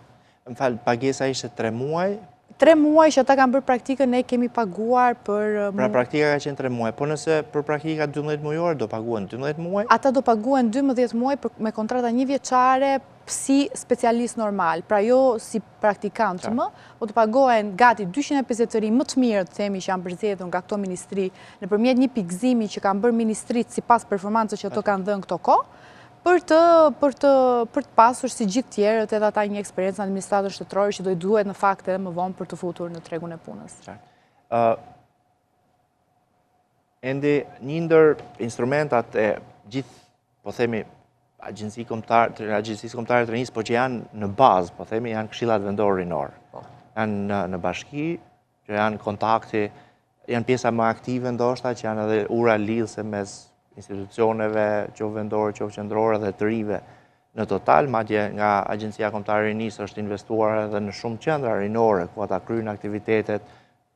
Speaker 1: Më fal, pagesa ishte 3 muaj.
Speaker 2: 3 muaj që ata kanë bërë praktikën, ne kemi paguar për...
Speaker 1: Pra praktika ka qenë 3 muaj, po nëse për praktika 12 mujore do paguen 12 muaj?
Speaker 2: Ata do paguen 12 muaj me kontrata 1 vjeçare si specialist normal, pra jo si praktikant më, po të pagohen gati 250 të rinj më të mirë, të themi, që janë përzgjedhur nga këto ministri, nëpërmjet një pikëzimi që kanë bërë ministrit sipas performancës që ato kanë dhënë këto kohë, për të pasur si gjithë tjerët edhe ata një eksperiencë administratër shtetërore që do i duhet në fakt edhe më vonë për të futur në tregun e punës.
Speaker 1: Ende një ndër instrumentat e gjithë, po themi, agjencisë kombëtare të rinjisë, po që janë në bazë, po themi, janë këshillat vendore rinore. Janë në bashki, që janë kontakti, janë pjesa më aktive ndoshta, që janë edhe ura lidhëse mes institucioneve, qoftë vendore, qoftë qendrore dhe të rive në total, madje nga Agjencia Kombëtare e Rinisë është investuar edhe në shumë qendra rinore, ku ata kryejnë aktivitetet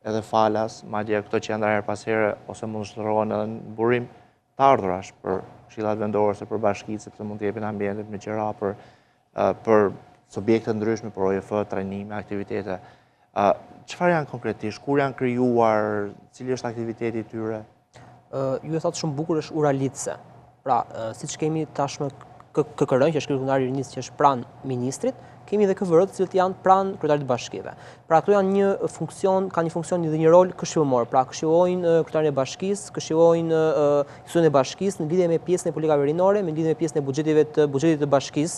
Speaker 1: edhe falas, madje këto qendra her pas here ose mund shndërrohen edhe në burim të ardhurash për këshillat vendore ose për bashkitë, sepse mund të jepin ambientet me qira për subjekte ndryshme, për OJF, trajnime, aktivitete. Çfarë janë konkretisht? Kur janë krijuar? Cili është aktiviteti i tyre?
Speaker 3: Ju e thatë shumë bukur, është ura lidhëse. Pra, siç kemi tashmë KKR-n, që është Kryetari i Rinisë, që është pranë ministrit, kemi dhe KVR-t, të cilët janë pranë kryetarit të bashkive. Pra, këto janë kanë një funksion dhe një rol këshillëmor. Pra, këshillojnë kryetarin e bashkisë, këshillojnë institucionin e bashkisë në lidhje me pjesën e politikave rinore, me lidhje me pjesën e buxhetit të bashkisë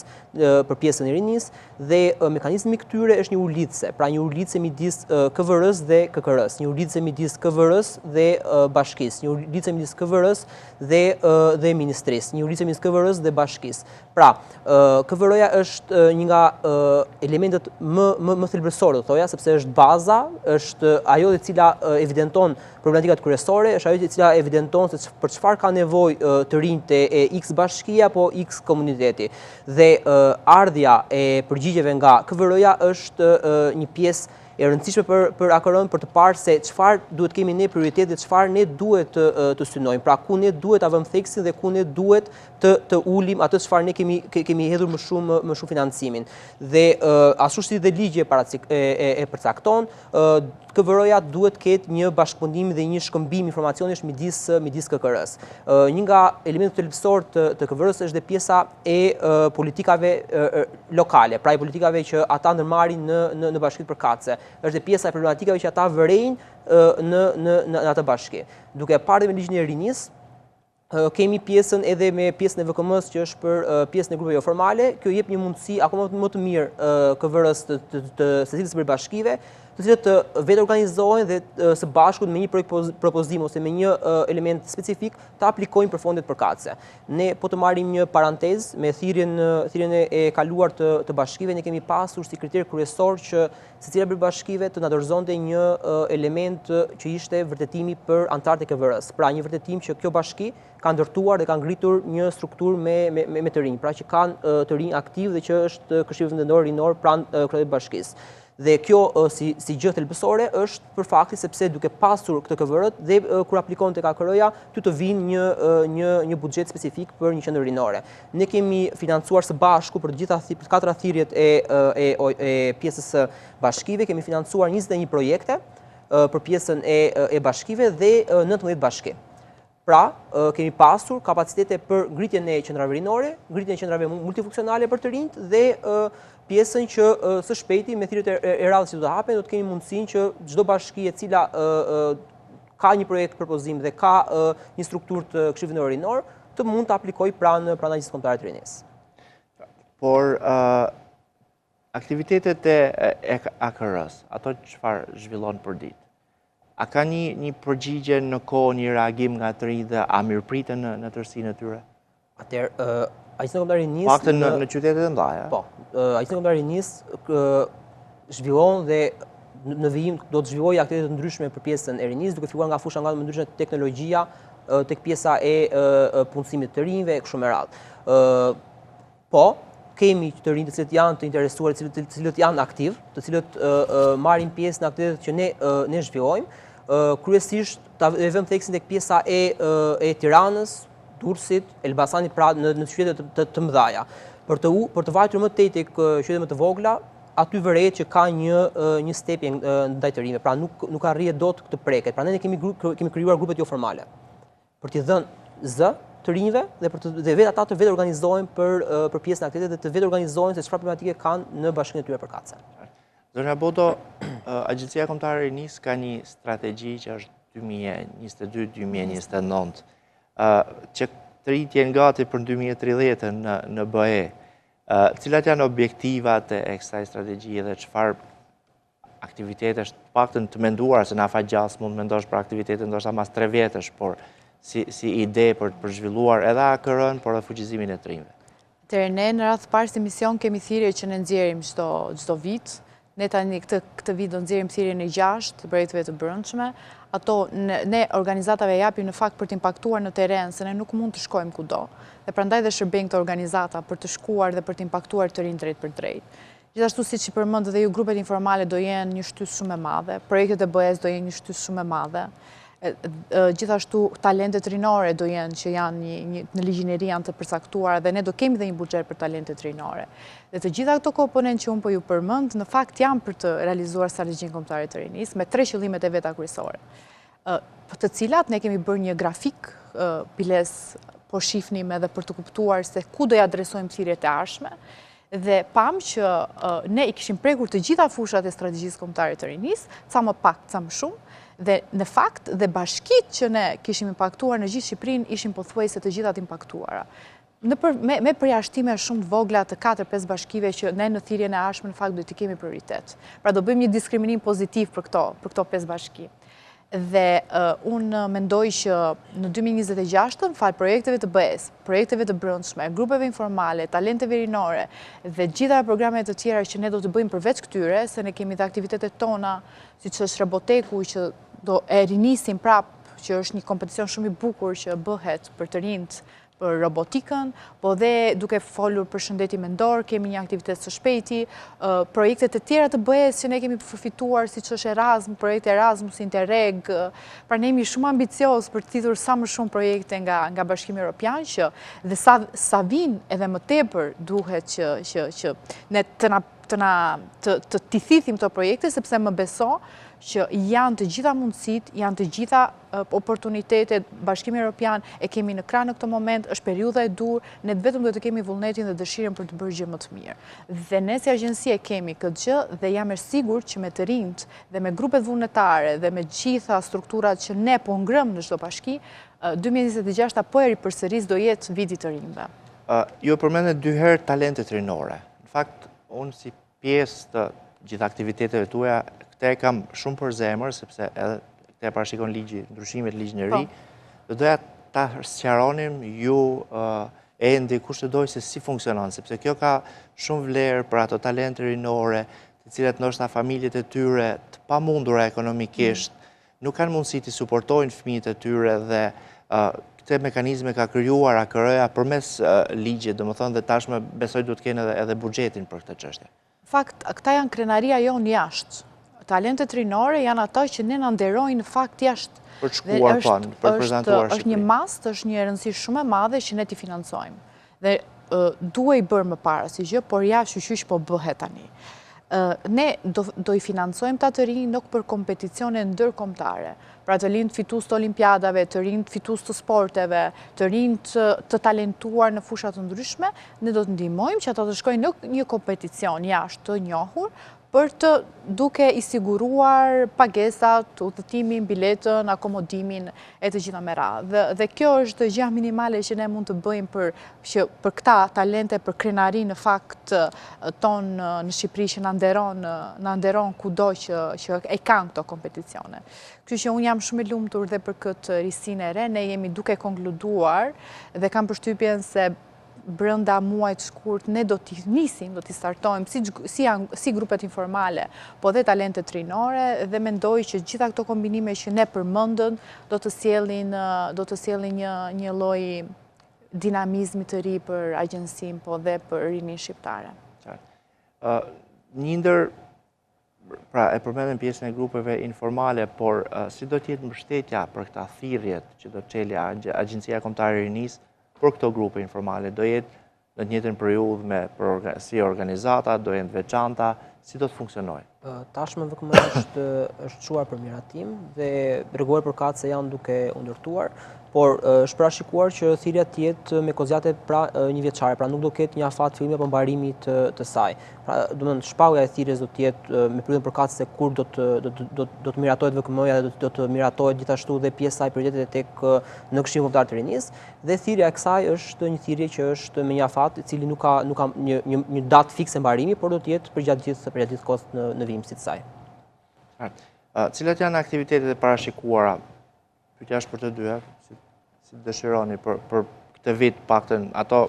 Speaker 3: për pjesën e rinisë, dhe mekanizmi i këtyre është një urë lidhëse. Pra, një urë lidhëse midis KVR-s dhe KKR-s, një urë lidhëse midis KVR-s dhe bashkisë, një urë lidhëse midis KVR-s dhe ministrisë, një urë lidhëse midis KVR-s dhe bashkisë. Pra, KVR-ja është një nga elementet më thelbësore, thoja, sepse është baza, është ajo e cila evidenton problematikat kryesore, është ajo e cila evidenton se për çfarë ka nevojë të rinjt e X bashkia apo X komuniteti. Dhe ardhja e përgjigjeve nga KVR-ja është një pjesë e rëndësishme për AKR-n, për të parë se çfarë duhet kemi ne prioritet dhe çfarë ne duhet të synojmë. Pra, ku ne duhet ta vëmë theksin dhe ku ne duhet të ulim atë çfarë ne kemi hedhur më shumë financimin. Dhe ashtu si dhe ligji e përcakton, KVR-ja duhet ketë një bashkëpundim dhe një shkëmbim informacionesh midis KKR-s. Një nga elementet thelbësor të KVR-s është dhe pjesa e politikave lokale, pra e politikave që ata ndërmarrin në bashkitë përkatëse. Është dhe pjesa e problematikave që ata vërejnë në atë bashki. Duke parë me ligjin e rinisë, kemi pjesën edhe me pjesën e VKM-s që është për pjesën e grupeve jo formale. Kjo jep një mundësi akoma më të mirë KVR-s të secilës prej bashkive, të cilët të vetë organizohen dhe së bashku me një projekt propozim ose me një element specifik të aplikojnë për fondet përkatëse. Ne po të marrim një parantezë me thirrjen e kaluar të bashkive, ne kemi pasur si kriter kryesor që secila prej bashkive të na dorëzonte një element që ishte vërtetimi për anëtarët e KVR-s. Pra, një vërtetim që kjo bashki ka ndërtuar dhe ka ngritur një strukturë me të rinj, pra që kanë të rinj aktiv dhe që është Këshilli Vendor Rinor pranë kryetarët të bashkisë. Dhe kjo si gjë thelbësore është për fakti sepse duke pasur këtë KVR dhe kur aplikon tek AKR-ja, ty të vinë një buxhet specifik për një qendër rinore. Ne kemi financuar së bashku për gjitha 4 thirrjet e pjesës së bashkive, kemi financuar 21 projekte për pjesën e bashkive dhe 19 bashki. Pra, kemi pasur kapacitete për ngritjen e qendrave rinore, ngritjen e qendrave multifunksionale për të rinjt dhe pjesën që së shpejti me thirrjet e radhës që do të hapen, do të kemi mundësinë që çdo bashki e cila ka një projekt propozim dhe ka një strukturë të Këshillit Vendor Rinor, të mund të aplikojë pranë Agjencisë Kombëtare të Rinisë.
Speaker 1: Por aktivitetet e AKR-s, ato çfarë zhvillon për ditë? A ka një përgjigje në kohë, një reagim nga të rinjt dhe a mirëpriten në tërësinë e tyre?
Speaker 3: Atëherë, Agjencia Kombëtare e Rinisë
Speaker 1: Paktën në qytetet e mëdha.
Speaker 3: Po, Agjencia Kombëtare e Rinisë zhvillon dhe në vijim do të zhvillojë aktivitete të ndryshme për pjesën e rinisë, duke filluar nga fusha nga më ndryshme teknologjia, tek pjesa e punësimit të rinjve e kështu me radhë. Po, kemi të rinj të cilët janë të interesuar, të cilët janë aktiv, të cilët marrin pjesë në aktivitetet që ne zhvillojmë. Kryesisht e vëmë theksin tek pjesa e Tiranës, Durrësit, Elbasanit, pra në qytete të mëdha. Për të vajtur më tej tek qytete më të vogla, aty vëret që ka një stepje ndaj të rinjve, pra nuk arrihet dot të preket. Prandaj ne kemi krijuar grupet jo formale për t'i dhënë zë të rinjve dhe vetë ata të vetë organizohen për pjesën e aktivitetit, të vetë organizohen se çfarë problematike kanë në bashkinë e tyre përkatëse.
Speaker 1: Zonja Bodo, Agjencia Kombëtare e Rinisë ka një strategji që është 2022-2029, që të rinjtë jenë gati për 2030 në BE. Cilat janë objektivat e kësaj strategjie dhe çfarë aktivitetesh të paktën të menduar, se në afat gjasë mund të mendosh për aktivitete ndoshta mas 3 vjetësh, por si ide për të zhvilluar edhe AKR-n, por edhe fuqizimin e të rinjve.
Speaker 2: Ne në radhë parë si mision kemi thirrje që ne nxjerrim çdo vit. Ne tani këtë vit do nxjerrim thirrjen e 6 të projekteve të brendshme. Ato ne organizatave japim në fakt për të impaktuar në terren, se ne nuk mund të shkojmë kudo. Dhe prandaj dhe shërbejnë këto organizata për të shkuar dhe për të impaktuar të rinj drejt për drejt. Gjithashtu siç i përmend dhe ju, grupet informale do jenë një shtysë shumë e madhe, projektet e BE-s do jenë një shtysë shumë e madhe. Gjithashtu talentet rinore do jenë që janë në ligjineri janë të përcaktuara dhe ne do kemi dhe një buxhet për talentet rinore. Dhe të gjitha këto komponentë që unë po ju përmend, në fakt janë për të realizuar strategjinë kombëtare të rinisë me 3 qëllimet e veta kryesore. Të cilat ne kemi bërë një grafik piles po shifnim edhe për të kuptuar se ku do ja adresojmë thirrjet e ardhshme. Dhe pam që ne i kishim prekur të gjitha fushat e strategjisë kombëtare të rinisë, ca më pak, ca më shumë. Dhe në fakt dhe bashkit që ne kishim impaktuar në gjithë Shqipërinë ishin pothuajse të gjithat impaktuara. Me përjashtime shumë të vogla të 4-5 bashkive që ne në thirrjen e ardhshme në fakt do t'i kemi prioritet. Pra do bëjmë një diskriminim pozitiv për këto 5 bashki. Dhe unë mendoj që në 2026, falë projekteve të BE-s, projekteve të brendshme, grupeve informale, talenteve rinore dhe gjitha programet të tjera që ne do të bëjmë përveç këtyre, se ne kemi dhe aktivitetet tona, si që është Roboteku, që do e rinisim prapë, që është një kompeticion shumë i bukur që bëhet për të rinjt për robotikën, po dhe duke folur për shëndetin mendor, kemi një aktivitet së shpejti, projektet e tjera të BE-s që ne kemi përfituar, si që është Erasmus, projekte Erasmus, Interreg, pra ne jemi shumë ambicios për të thithur sa më shumë projekte nga Bashkimi Evropian, që dhe sa vinë edhe më tepër duhet që ne të t'i thithim këto projekte, sepse më beso që janë të gjitha mundësit, janë të gjitha oportunitetet, Bashkimi Evropian e kemi në krah në këtë moment, është periudha e dur, ne vetëm do të kemi vullnetin dhe dëshirën për të bërë gjë më të mirë. Dhe ne si agjencie kemi këtë gjë dhe jam e sigurt që me të rinjt dhe me grupet vullnetare dhe me gjitha strukturat që ne po ngrëm në çdo bashki, 2026 apo e ripërsëris do jetë viti të rinjve.
Speaker 1: Ju përmendet 2 herë talentet rinore. Në fakt, unë si pjesë të gjitha aktiviteteve tuaja, këte e kam shumë për zemër, sepse edhe këte e parashikon ligji, ndryshimet ligjin e ri, dhe doja ta sqaronim ju e ndikush të dojë se si funksionon, sepse kjo ka shumë vlerë për ato talente rinore, të cilat ndoshta familjet e tyre të pamundura ekonomikisht, nuk kanë mundësi të suportojnë fëmijët e tyre dhe këte mekanizme ka krijuar AKR-ja përmes ligjit, domethënë dhe tashmë besoj duhet të kenë edhe buxhetin për këtë çështje.
Speaker 2: Fakt, këta janë krenaria jonë jashtë. Talentet rinore janë ato që ne na nderojnë në fakt jashtë.
Speaker 1: Për të shkuar për të prezantuar
Speaker 2: është një mast, është një rëndësi shumë e madhe që ne t'i financojmë. Dhe duhej bërë më para si gjë, por ja qysh po bëhet tani. Ne do i financojmë ta të rinj nuk për kompeticione ndërkombëtare. Pra të rinj fitus të olimpiadave, të rinj fitus të sporteve, të rinj të talentuar në fushat të ndryshme, ne do të ndihmojmë që ata të shkojnë në një kompeticion jashtë të njohur, për të duke i siguruar pagesat, udhëtimin, biletën, akomodimin e të gjitha me radhë. Dhe kjo është gjë minimale që ne mund të bëjmë për këta talente, për krenari në fakt tonë në Shqipëri që na nderon kudo që e kanë këto kompeticione. Kështu që unë jam shumë i lumtur dhe për këtë risinë e re, ne jemi duke konkluduar dhe kam përshtypjen se brënda muajt shkurt ne do t'i nisim, do t'i startojmë si grupet informale, po dhe talentet rinore, dhe mendoj që gjitha këto kombinime që ne përmendën do të sjellin një lloj dinamizmi të ri për agjensin, po dhe për rinin shqiptare.
Speaker 1: Një ndër, pra e përmendën pjesën e grupeve informale, por si do t'jetë mbështetja për këta thirrjet që do të çelë Agjencia Kombëtare e Rinisë për këto grupe informale? Do jetë në të njëjtën periudhë si organizata, do jenë të veçanta, si do të funksionojë?
Speaker 3: Tashmë VKM është çuar për miratim dhe rregullor përkatëse janë duke u ndërtuar, por është parashikuar që thirrja të jetë me kozjate pra një vjeçare, pra nuk do ketë një afat fillimi apo mbarimi të saj. Pra, do të thonë shpallja e thirrjes do të jetë me periudhën përkatëse kur do të miratohet VKM-ja dhe do të miratohet gjithashtu dhe pjesa e prioritetit tek në Këshillin Kombëtar të Rinisë, dhe thirrja e kësaj është një thirrje që është me një afat i cili nuk ka një datë fikse mbarimi, por do të jetë përgjatë gjithë kohës në vimësit të saj.
Speaker 1: Cilat janë aktivitetet e parashikuara? Pyetja është për të dyja, si dëshironi për këtë vit paktën, ato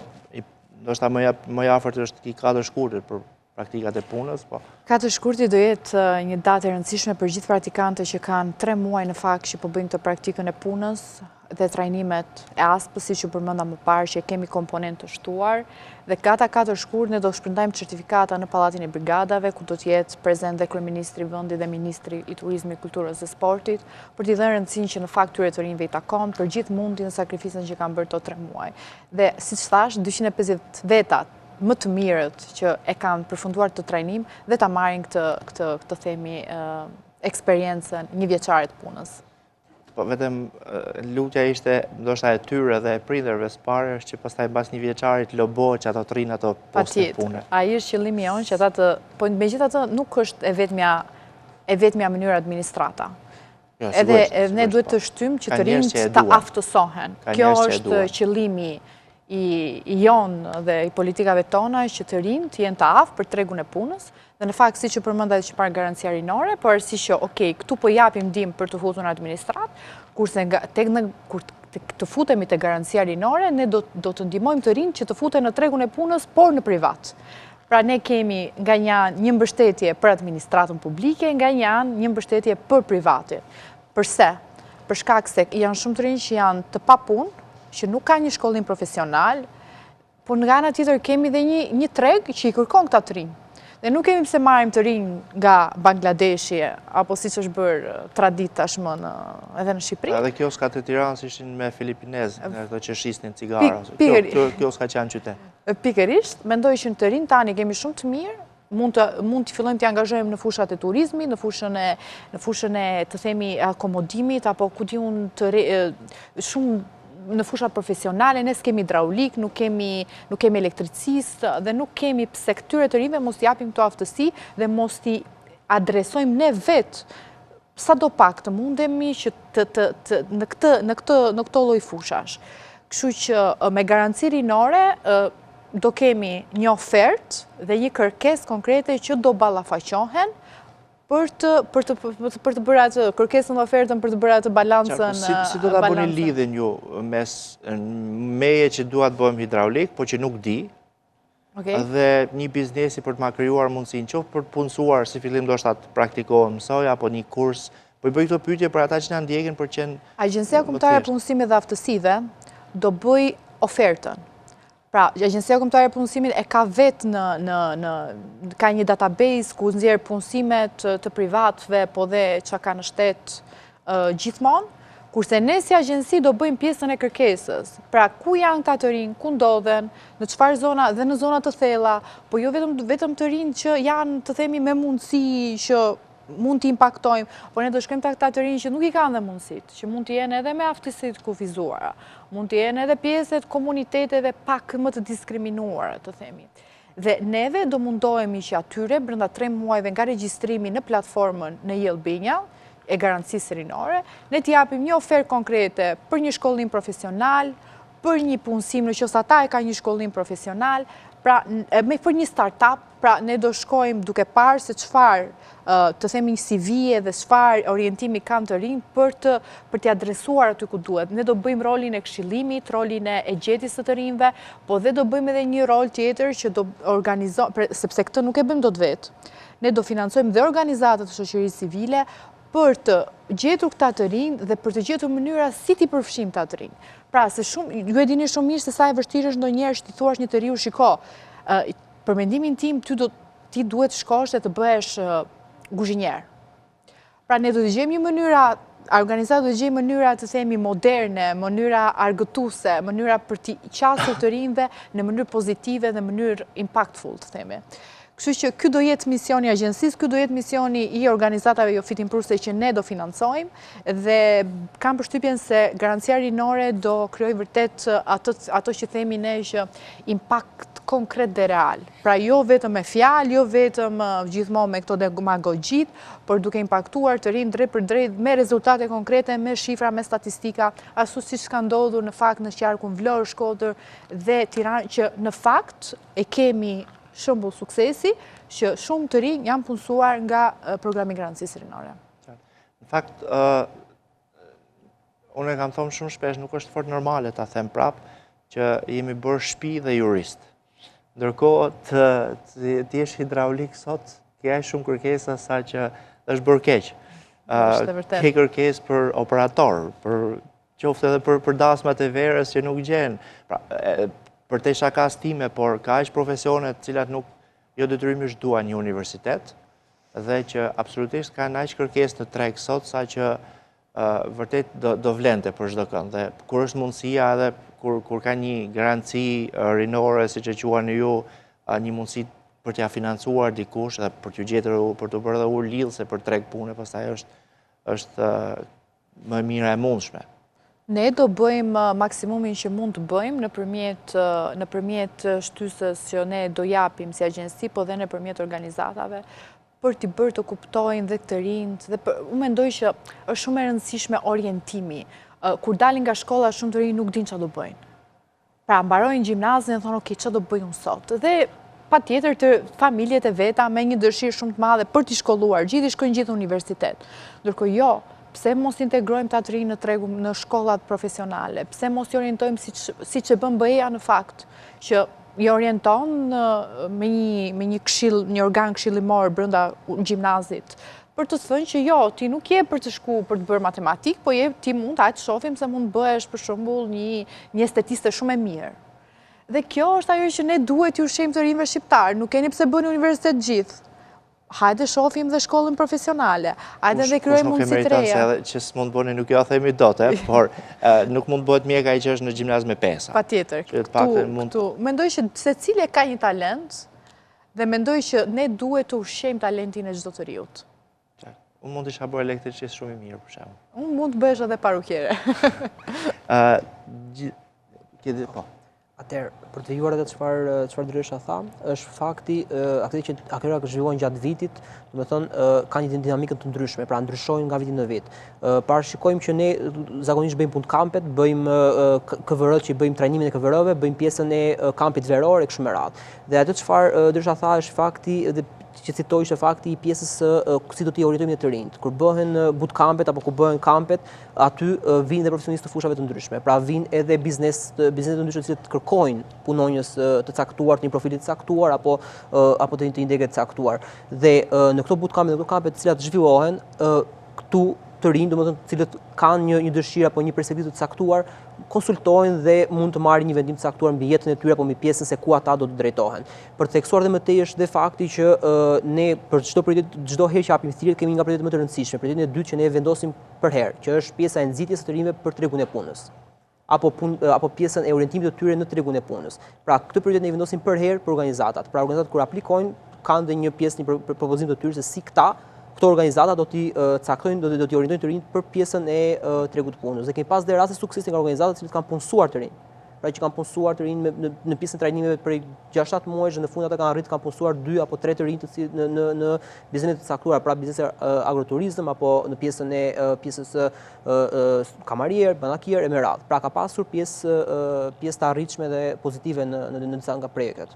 Speaker 1: ndoshta më afërt është ki 4 shkurtit për praktikat e punës, po.
Speaker 2: 4 shkurti do jetë një datë e rëndësishme për gjithë praktikantët që kanë 3 muaj në fakt që po bëjnë këtë praktikën e punës dhe trajnimet e ASP-s, siç u përmenda më parë, që kemi komponent të shtuar, dhe këta 4 shkurt ne do shpërndajmë certifikata në Pallatin e Brigadave, ku do të jetë prezent dhe kryeministri i vendit dhe ministri i turizmit, kulturës dhe sportit, për t'i dhënë rëndësinë që në fakt tyre të rinjve i takon për gjithë mundin dhe sakrificën që kanë bërë to 3 muaj. Dhe siç thash, 250 vetat më të mirët që e kanë përfunduar të trajnim dhe ta marrin këtë themi eksperiencën një vjeçare të punës.
Speaker 1: Po vetëm lutja ishte ndoshta e tyre dhe e prindërve së pari është që pastaj pas një vjeçari të lobohet që ato të rinë ato poste pune.
Speaker 2: Ai është qëllimi jonë që ata po megjithatë nuk është e vetmja mënyra administrata. Edhe ne duhet të shtymë që të rinjt të aftësohen. Kjo është qëllimi i jonë dhe i politikave tona, që të rinjt jenë të aftë për tregun e punës, dhe në fakt, si që përmenda dhe që parë garancia rinore, por si që, këtu po japim ndim për të futur në administrat, kurse kur të futemi të garancia rinore, ne do të ndihmojmë të rinjt që të futen në tregun e punës, por në privat. Pra ne kemi nga një mbështetje për administratën publike, nga një mbështetje për privatin. Përse? Për shkak se janë shumë të rinj që janë të papunë, që nuk ka një shkollim profesional, por nga ana tjetër kemi dhe një treg që i kërkon këta të rinj. Dhe nuk kemi pse marrim të rinj nga Bangladeshi, apo siç është bërë tradit tashmë edhe në Shqipëri.
Speaker 1: Edhe kioskat e Tiranës ishin me filipinezë, ato që shisnin cigara. Kioskat që janë qytet.
Speaker 2: Pikërisht, mendoj që në të rinj tani kemi shumë të mirë, mund të fillojmë të angazhojmë në fushat e turizmit, në fushën e të themi akomodimit, apo ku diun shumë në fushat profesionale, ne s'kemi hidraulik, nuk kemi elektricist, dhe nuk kemi pse këtyre të rinjve mos t'i japim këto aftësi dhe mos t'i adresojmë ne vetë sa do pak të mundemi që në këto lloj fushash. Kështu që me garanci rinore do kemi një ofertë dhe një kërkesë konkrete që do ballafaqohen për të bërë atë kërkesën dhe ofertën, për të bërë atë balancën.
Speaker 1: Si do ta bëni lidhjen ju mes meje që dua të bëhem hidraulik, po që nuk di, dhe një biznesi për të ma krijuar mundësinë, qoftë për të punësuar, si fillim ndoshta të praktikohem, mësoj, apo një kurs, po i bëj këto pyetje për ata që na ndjekin për qenë.
Speaker 2: Agjencia Kombëtare e Punësimit dhe Aftësive do bëj ofertën. Pra, Agjencia Kombëtare e Punësimit e ka vetë ka një database ku nxjerr punësimet të privatëve, po dhe çka ka në shtet gjithmonë, kurse ne si agjenci do bëjmë pjesën e kërkesës. Pra, ku janë këta të rinj, ku ndodhen, në çfarë zona dhe në zona të thella, po jo vetëm të rinj që janë, të themi, me mundësi që mund t'i impaktojmë, por ne do shkojmë të këta të rinj që nuk i kanë dhe mundësit, që mund t'i jenë edhe me aftësit kufizuara, mund t'i jenë edhe pjesët komuniteteve pak më të diskriminuara, të themi. Dhe neve do mundohemi që atyre, brenda 3 muajve nga regjistrimi në platformën në Yellbinja, e garancisë rinore, ne t'i japim një ofertë konkrete për një shkollim profesional, për një punësim në qoftë ata e ka një shkollim profesional, pra për një start-up, Pra, ne do shkojmë duke parë se çfarë të themi CV dhe çfarë orientimi kanë të rinj për t'i adresuar aty ku duhet. Ne do bëjmë rolin e këshillimit, rolin e gjetjes së të rinjve, po dhe do bëjmë edhe një rol tjetër që do organizojmë, sepse këtë nuk e bëjmë dot vetë. Ne do financojmë dhe organizatat të shoqërisë civile për të gjetur këta të rinj dhe për të gjetur mënyra si t'i përfshijmë këta të rinj. Pra, se shumë, ju e dini shumë mirë se sa e vështirë është ndonjëherë që t'i thuash një të riu, shiko, për mendimin tim, ti duhet shkosh dhe të bëhesh guzhinjer. Pra, ne do të gjejmë një mënyra, organizatat do të gjejmë mënyra të themi moderne, mënyra argëtuese, mënyra për t'i qasur të rinjve në mënyrë pozitive dhe mënyrë impactful, të themi. Kështu që ky do jetë misioni i agjencisë, ky do jetë misioni i organizatave jo fitimprurse që ne do financojmë dhe kam përshtypjen se garancia rinore do krijojë vërtet ato që themi ne që impakt konkret dhe real. Pra jo vetëm me fjalë, jo vetëm gjithmonë me këto demagogjit, por duke impaktuar të rinj drejt për drejt me rezultate konkrete, me shifra, me statistika, ashtu siç ka ndodhur në fakt në qarkun Vlorë, Shkodër dhe Tiranë, që në fakt e kemi shembull suksesi që shumë të rinj janë punësuar nga programi garancisë rinore.
Speaker 1: Në fakt, unë e kam thonë shumë shpesh, nuk është fort normale ta them prap që jemi bërë shtëpi dhe jurist. Ndërkohë të jesh hidraulik sot, ke shumë kërkesa sa që është bërë keq. Ke kërkesë për operator, qoftë edhe për dasmat e verës që nuk gjenë. Për te shakas time, por ka aq profesionet cilat nuk jo detyrimisht duan një universitet dhe që absolutisht kanë aq kërkesë në treg sot sa që vërtet do vlente për çdo kënd. Dhe kur është mundësia edhe kur ka një garanci rinore, siç e quani ju, një mundësi për t'ia financuar dikush dhe për t'u gjetur për të bërë edhe lidhse për treg pune, pastaj është më mira e mundshme.
Speaker 2: Ne do bëjmë maksimumin që mund të bëjmë nëpërmjet shtysës që ne do japim si agjenci, po dhe nëpërmjet organizatave, për t'i bërë të kuptojnë dhe të rinjt. Unë mendoj që është shumë e rëndësishme orientimi. Kur dalin nga shkolla, shumë të rinj nuk din çfarë do bëjnë. Pra, mbarojnë gjimnazin dhe thonë, "Ok, çfarë do bëj unë sot?" Dhe patjetër të familjet e veta me një dëshirë shumë të madhe për t'i shkolluar, gjithë i shkojnë gjithë në universitet. Ndërkohë jo, pse mos integrojmë ta të rinj në shkollat profesionale? Pse mos i orientojmë siç e bën BE-ja në fakt, që i orienton me një këshill, një organ këshillimor brenda gjimnazit, për të thënë që jo, ti nuk je për të shku për të bërë matematik, po ti mund të shohim se mund të bëhesh për shembull një estetiste shumë e mirë. Dhe kjo është ajo që ne duhet ju ushqejmë të rinjve shqiptar, nuk keni pse bëni universitet gjithë. Hajde shohim dhe shkollën profesionale, hajde dhe kryojmë mundësi të reja.
Speaker 1: Që s'mund bëni nuk jo themi dot, por nuk mund bëhet mjek ai që është në gjimnaz me pesa.
Speaker 2: Patjetër. Mendoj që secili ka një talent dhe mendoj që ne duhet të ushqejmë talentin e çdo të riut.
Speaker 1: Unë mund të isha bërë elektricist shumë i mirë, për shembull.
Speaker 2: Unë mund të bëhesh edhe parukiere.
Speaker 1: Po.
Speaker 3: Atëherë, për të juar edhe çfarë Dresha tha, është fakti atë që aktorët zhvillojnë gjatë vitit, domethënë kanë një dinamikë të ndryshme, pra ndryshojnë nga viti në vit. Parashikojmë që ne zakonisht bëjmë punë kampet, bëjmë KVR-t që bëjmë trajnimin e KVR-ve, bëjmë pjesën e kampit veror e kështu me radhë. Dhe atë çfarë Dresha tha është fakti që citoj është fakti i pjesës si do t'i orientojmë të rinjt. Kur bëhen bootcampet apo kur bëhen kampet, aty vinë dhe profesionistë të fushave të ndryshme. Pra vinë edhe bizneset të ndryshme që kërkojnë punonjës të caktuar, të një profili të caktuar apo të një indege të caktuar. Dhe në këto bootcampet, në këto kampet të cilat zhvillohen, këtu të rinj, domethënë të cilët kanë një dëshirë apo një perspektivë të caktuar, konsultojnë dhe mund të marrin një vendim të caktuar mbi jetën e tyre apo mbi pjesën se ku ata do të drejtohen. Për të theksuar dhe më tej është dhe fakti që ne për çdo herë që japim thirrje kemi nga prioritetet më të rëndësishme, prioritetin e dytë që ne vendosim për herë, që është pjesa e nxitjes së të rinjve për tregun e punës. Apo pjesën e orientimit të tyre në tregun e punës. Pra këtë prioritet ne vendosim për herë për organizatat. Pra organizatat kur aplikojnë kanë dhe një pjesë, një propozim të tyre se si këto organizata do t'i caktojnë, do t'i orientojnë të rinjt për pjesën e tregut të punës. Dhe kemi pas dhe raste suksesi nga organizatat që kanë punësuar të rinj. Pra që kanë punësuar të rinj në pjesën e trajnimeve për 6-7 muajsh, në fund ata kanë arritur kanë punësuar 2 apo 3 të rinj në bizneset të caktuara, pra biznese agroturizëm apo në pjesën e pjesës kamarier, banakier e me radhë. Pra ka pasur pjesë të arritshme dhe pozitive në disa nga projektet.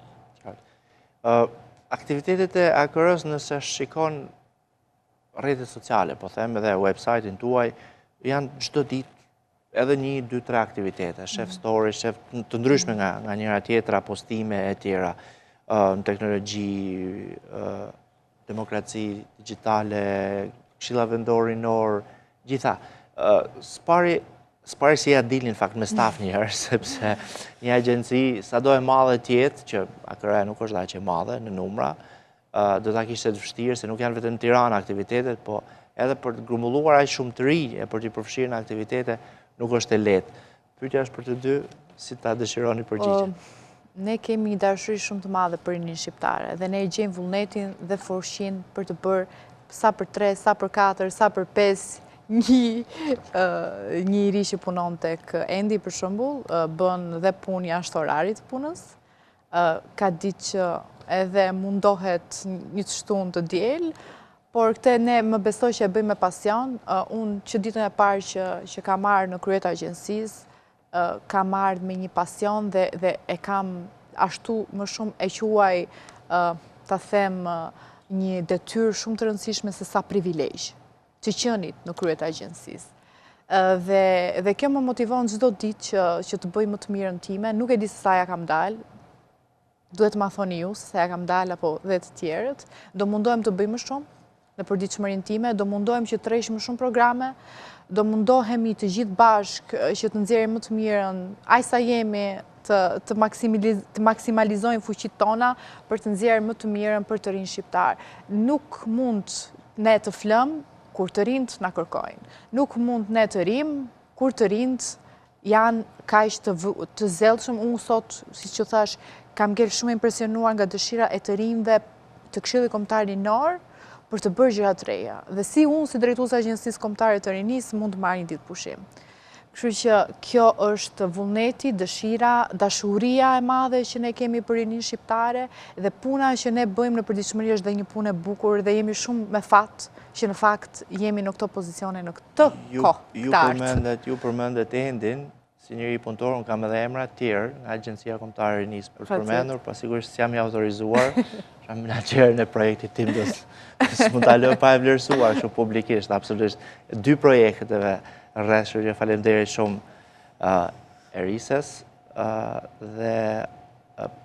Speaker 1: Aktivitetet e AKR-s nëse shikon rrjetet sociale, po them edhe website-in tuaj, janë çdo ditë edhe 1, 2, 3 aktivitete, shef story, shef të ndryshme nga njëra tjetra, postime e tjera, në teknologji, demokraci digjitale, këshilla vendorinor, gjitha. S'pari si ja dilin fakt me staf njëherë, sepse një agjenci, sa do e madhe tjetë, që AKR nuk është dhe që e madhe në numra, do ta kishte të vështirë, se nuk janë vetëm në Tiranë aktivitetet, po edhe për të grumbulluar aq shumë të rinj e për t'i përfshirë në aktivitete, nuk është e lehtë. Pyetja është për të dy, si ta dëshironi përgjigjen?
Speaker 2: Ne kemi një dashuri shumë të madhe për rinin shqiptare dhe ne e gjejmë vullnetin dhe forëshin për të bërë sa për 3, sa për 4, sa për 5, një ri që punon tek Endi për shembull, bën dhe punë jashtë orarit të punës. Ka ditë që edhe mundohet një të shtunë të diel, por këte ne më besoj që e bëjmë me pasion. Unë që ditën e parë që kam marrë në kryet agjencisë, kam marrë me një pasion dhe e kam ashtu më shumë e quaj, ta them, një detyrë shumë të rëndësishme se sa privilegj që qenit në kryet agjencisë. Dhe kjo më motivon çdo ditë që të bëj më të mirën time. Nuk e di se sa ja kam dalë, duhet ma thoni ju se ja kam dalë apo dhe të tjerët. Do mundohem të bëj më shumë në përditshmërinë time, do mundohem që të rresh më shumë programe, do mundohemi të gjithë bashkë që të nxjerrim më të mirën, aq sa jemi të maksimalizojmë fuqitë tona për të nxjerrë më të mirën për të rinë shqiptar. Nuk mund ne të flëm kur të rinjt na kërkojnë. Nuk mund ne të rim kur të rinjt janë kaq të zellshëm. Unë sot, siç që thash, kam ngel shumë impresionuar nga dëshira e të rinjve të Këshillit Kombëtar Rinor për të bërë gjëra të reja. Dhe si unë, si drejtuese e Agjencisë Kombëtare të Rinisë, mund të marr një ditë pushim. Kështu që kjo është vullneti, dëshira, dashuria e madhe që ne kemi për rinin shqiptare dhe puna që ne bëjmë në përditshmëri është dhe një punë e bukur dhe jemi shumë me fat që në fakt jemi në këto pozicione në këtë kohë.
Speaker 1: Ju përmendet Endin, si njëri punëtor, unë kam edhe emra të tjerë nga Agjencia Kombëtare e Rinisë për përmendur, pa sigurisht si jam i autorizuar, jam menaxherën e projektit tim, s'mund ta lë pa e vlerësuar kështu publikisht, absolutisht. 2 projekteve rreth, që faleminderit shumë Erises dhe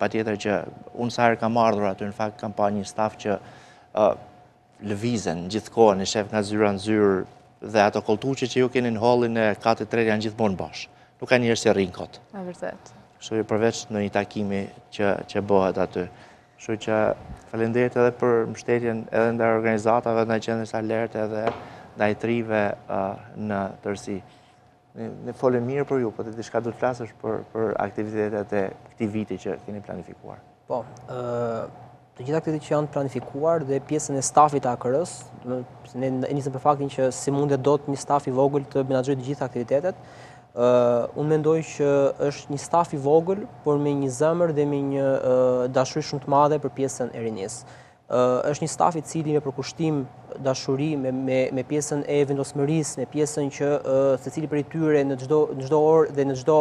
Speaker 1: patjetër që unë sa herë kam ardhur aty, në fakt kam pa një staf që lëvizen gjithkohën, i shef nga zyra në zyrë dhe ato koltuqe që ju keni në hallin e katit 3 janë gjithmonë bashkë. Nuk ka njerëz që rrin kot.
Speaker 2: E vërtet.
Speaker 1: Kështu që përveç në një takimi që bëhet aty. Kështu që faleminderit edhe për mbështetjen edhe ndaj organizatave, ndaj qendrës alert edhe ndaj trive në tërësi. Ne folëm mirë për ju, po të diçka do të flasësh për aktivitetet e këtij viti që keni planifikuar.
Speaker 3: Po, të gjitha aktivitetet që janë planifikuar dhe pjesën e stafit të AKR-s, ne nisëm për faktin që si mundet dot një staf i vogël të menaxhojë të gjitha aktivitetet. Unë mendoj që është një staf i vogël, por me një zemër dhe me një dashuri shumë të madhe për pjesën e rinisë. Është një staf i cili me përkushtim, dashuri, me pjesën e vendosmërisë, me pjesën që secili prej tyre në çdo orë dhe në çdo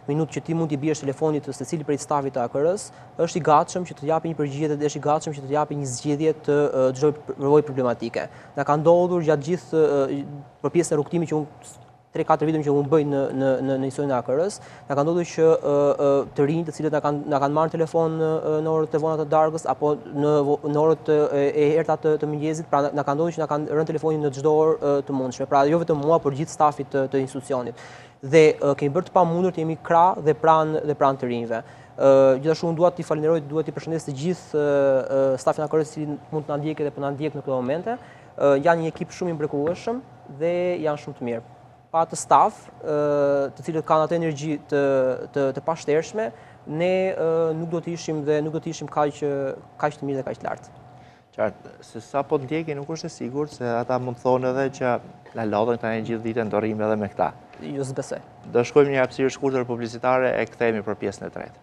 Speaker 3: minutë që ti mund t'i biesh telefonit të secili prej stafit të AKR-s, është i gatshëm që të japë një përgjigje dhe është i gatshëm që të japë një zgjedhje të çdo nevojë problematike. Na ka ndodhur gjatë gjithë për pjesën e rrugtimit që unë 3-4 vitëm që unë bëj në historinë e AKR-s, na ka ndodhur që të rinj të cilët na kanë marrë telefon në orët e vona të darkës apo në orët e errta të mëngjesit, pra na ka ndodhur që na kanë rënë telefonin në çdo orë të mundshme. Pra jo vetëm mua, por gjithë stafit të institucionit. Dhe kemi bërë të pamundur të jemi krah dhe pranë të rinjve. Gjithashtu unë dua t'i falenderoj, dua t'i përshëndes të gjithë stafin e AKR-s që mund të na ndjekë dhe po na ndjek në këto momente. Janë një ekip shumë i mrekullueshëm dhe janë shumë të mirë. Pa të staf, të cilët kanë atë energji të pashtershme, ne nuk do të ishim kaq të mirë dhe kaq të lartë.
Speaker 1: Qartë, se sa po të ndjekin nuk është e sigurt, se ata mund thonë edhe që la lodhen këta një gjithë ditën do rrim edhe me këta.
Speaker 3: Jo s'besoj.
Speaker 1: Do shkojmë një hapësirë shkurtër publicitare e kthehemi për pjesën e tretë.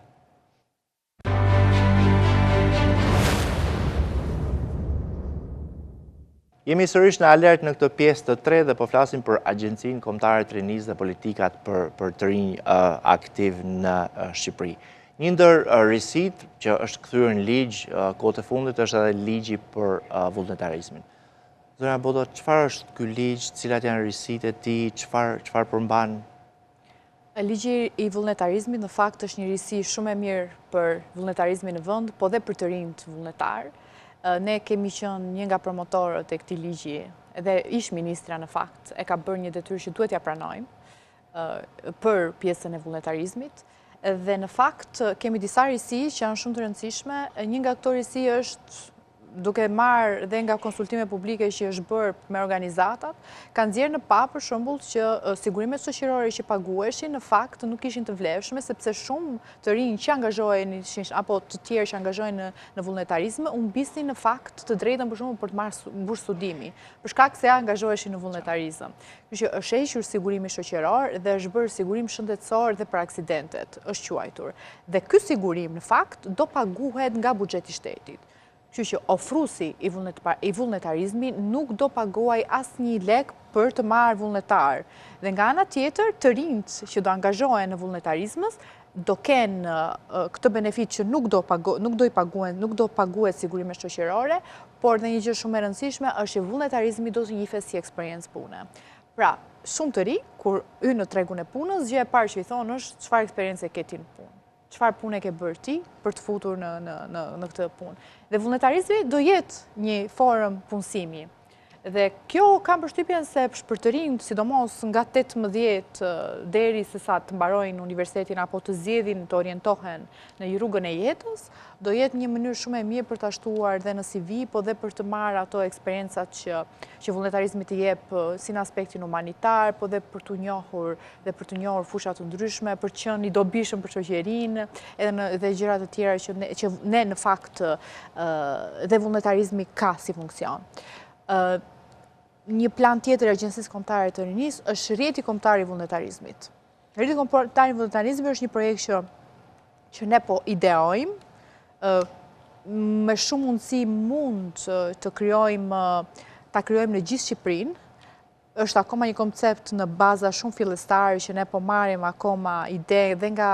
Speaker 1: Jemi sërish në alert në këtë pjesë të tretë dhe po flasim për Agjencinë Kombëtare të Rinisë dhe politikat për të rinj aktiv në Shqipëri. Një ndër risit që është kthyer në ligj kohët e fundit është edhe ligji për vullnetarizmin. Zonja Bodo, çfarë është ky ligj, cilat janë risitë e tij, çfarë përmban?
Speaker 2: Ligji i vullnetarizmit në fakt është një risi shumë e mirë për vullnetarizmin në vend, po dhe për të rinjt vullnetar. Ne kemi qenë një nga promotorët e këtij ligji, edhe ish ministra në fakt e ka bërë një detyrë që duhet ja pranojmë për pjesën e vullnetarizmit. Dhe në fakt kemi disa risi që janë shumë të rëndësishme. Një nga këto risi është, duke marrë dhe nga konsultime publike që është bërë me organizatat, kanë nxjerrë në pa për shembull që sigurimet shoqërore që paguheshin në fakt nuk ishin të vlefshme, sepse shumë të rinj që angazhoheshin apo të tjerë që angazhohen në vullnetarizëm humbisnin në fakt të drejtën për shembull për të marrë bursë studimi, për shkak se angazhoheshin në vullnetarizëm. Kështu që është hequr sigurimi shoqëror dhe është bërë sigurim shëndetësor dhe për aksidentet, është quajtur. Dhe ky sigurim në fakt do paguhet nga buxheti i shtetit. Kështu që ofruesi i vullnetarizmit nuk do paguaj asnjë lek për të marrë vullnetar. Dhe nga ana tjetër, të rinjt që do angazhohen në vullnetarizëm do kenë këtë benefit që nuk do paguhet sigurime shoqërore, por dhe një gjë shumë e rëndësishme është që vullnetarizmi do të njihet si eksperiencë pune. Pra, shumë të ri, kur hynë në tregun e punës, gjë e parë që i thonë është çfarë eksperiencë ke ti në punë. Çfarë punë ke bërë ti për të futur në këtë punë. Dhe vullnetarizmi do jetë një formë punësimi. Dhe kjo kam përshtypjen se për të rinjt, sidomos nga 18 deri se sa të mbarojnë universitetin apo të zgjedhin të orientohen në rrugën e jetës, do jetë një mënyrë shumë e mirë për ta shtuar dhe në CV, po dhe për të marrë ato eksperjencat që vullnetarizmi të jep si në aspektin humanitar, po dhe për të njohur fusha të ndryshme, për të qenë i dobishëm për shoqërinë, edhe gjëra të tjera që ne në fakt dhe vullnetarizmi ka si funksion. Një plan tjetër e Agjencisë Kombëtare të Rinisë është rrjeti kombëtar i vullnetarizmit. Rrjeti kombëtar i vullnetarizmit është një projekt që ne po ideojmë, me shumë mundësi mund të krijojmë në gjithë Shqipërinë. Është akoma një koncept në baza shumë fillestare që ne po marrim akoma ide dhe nga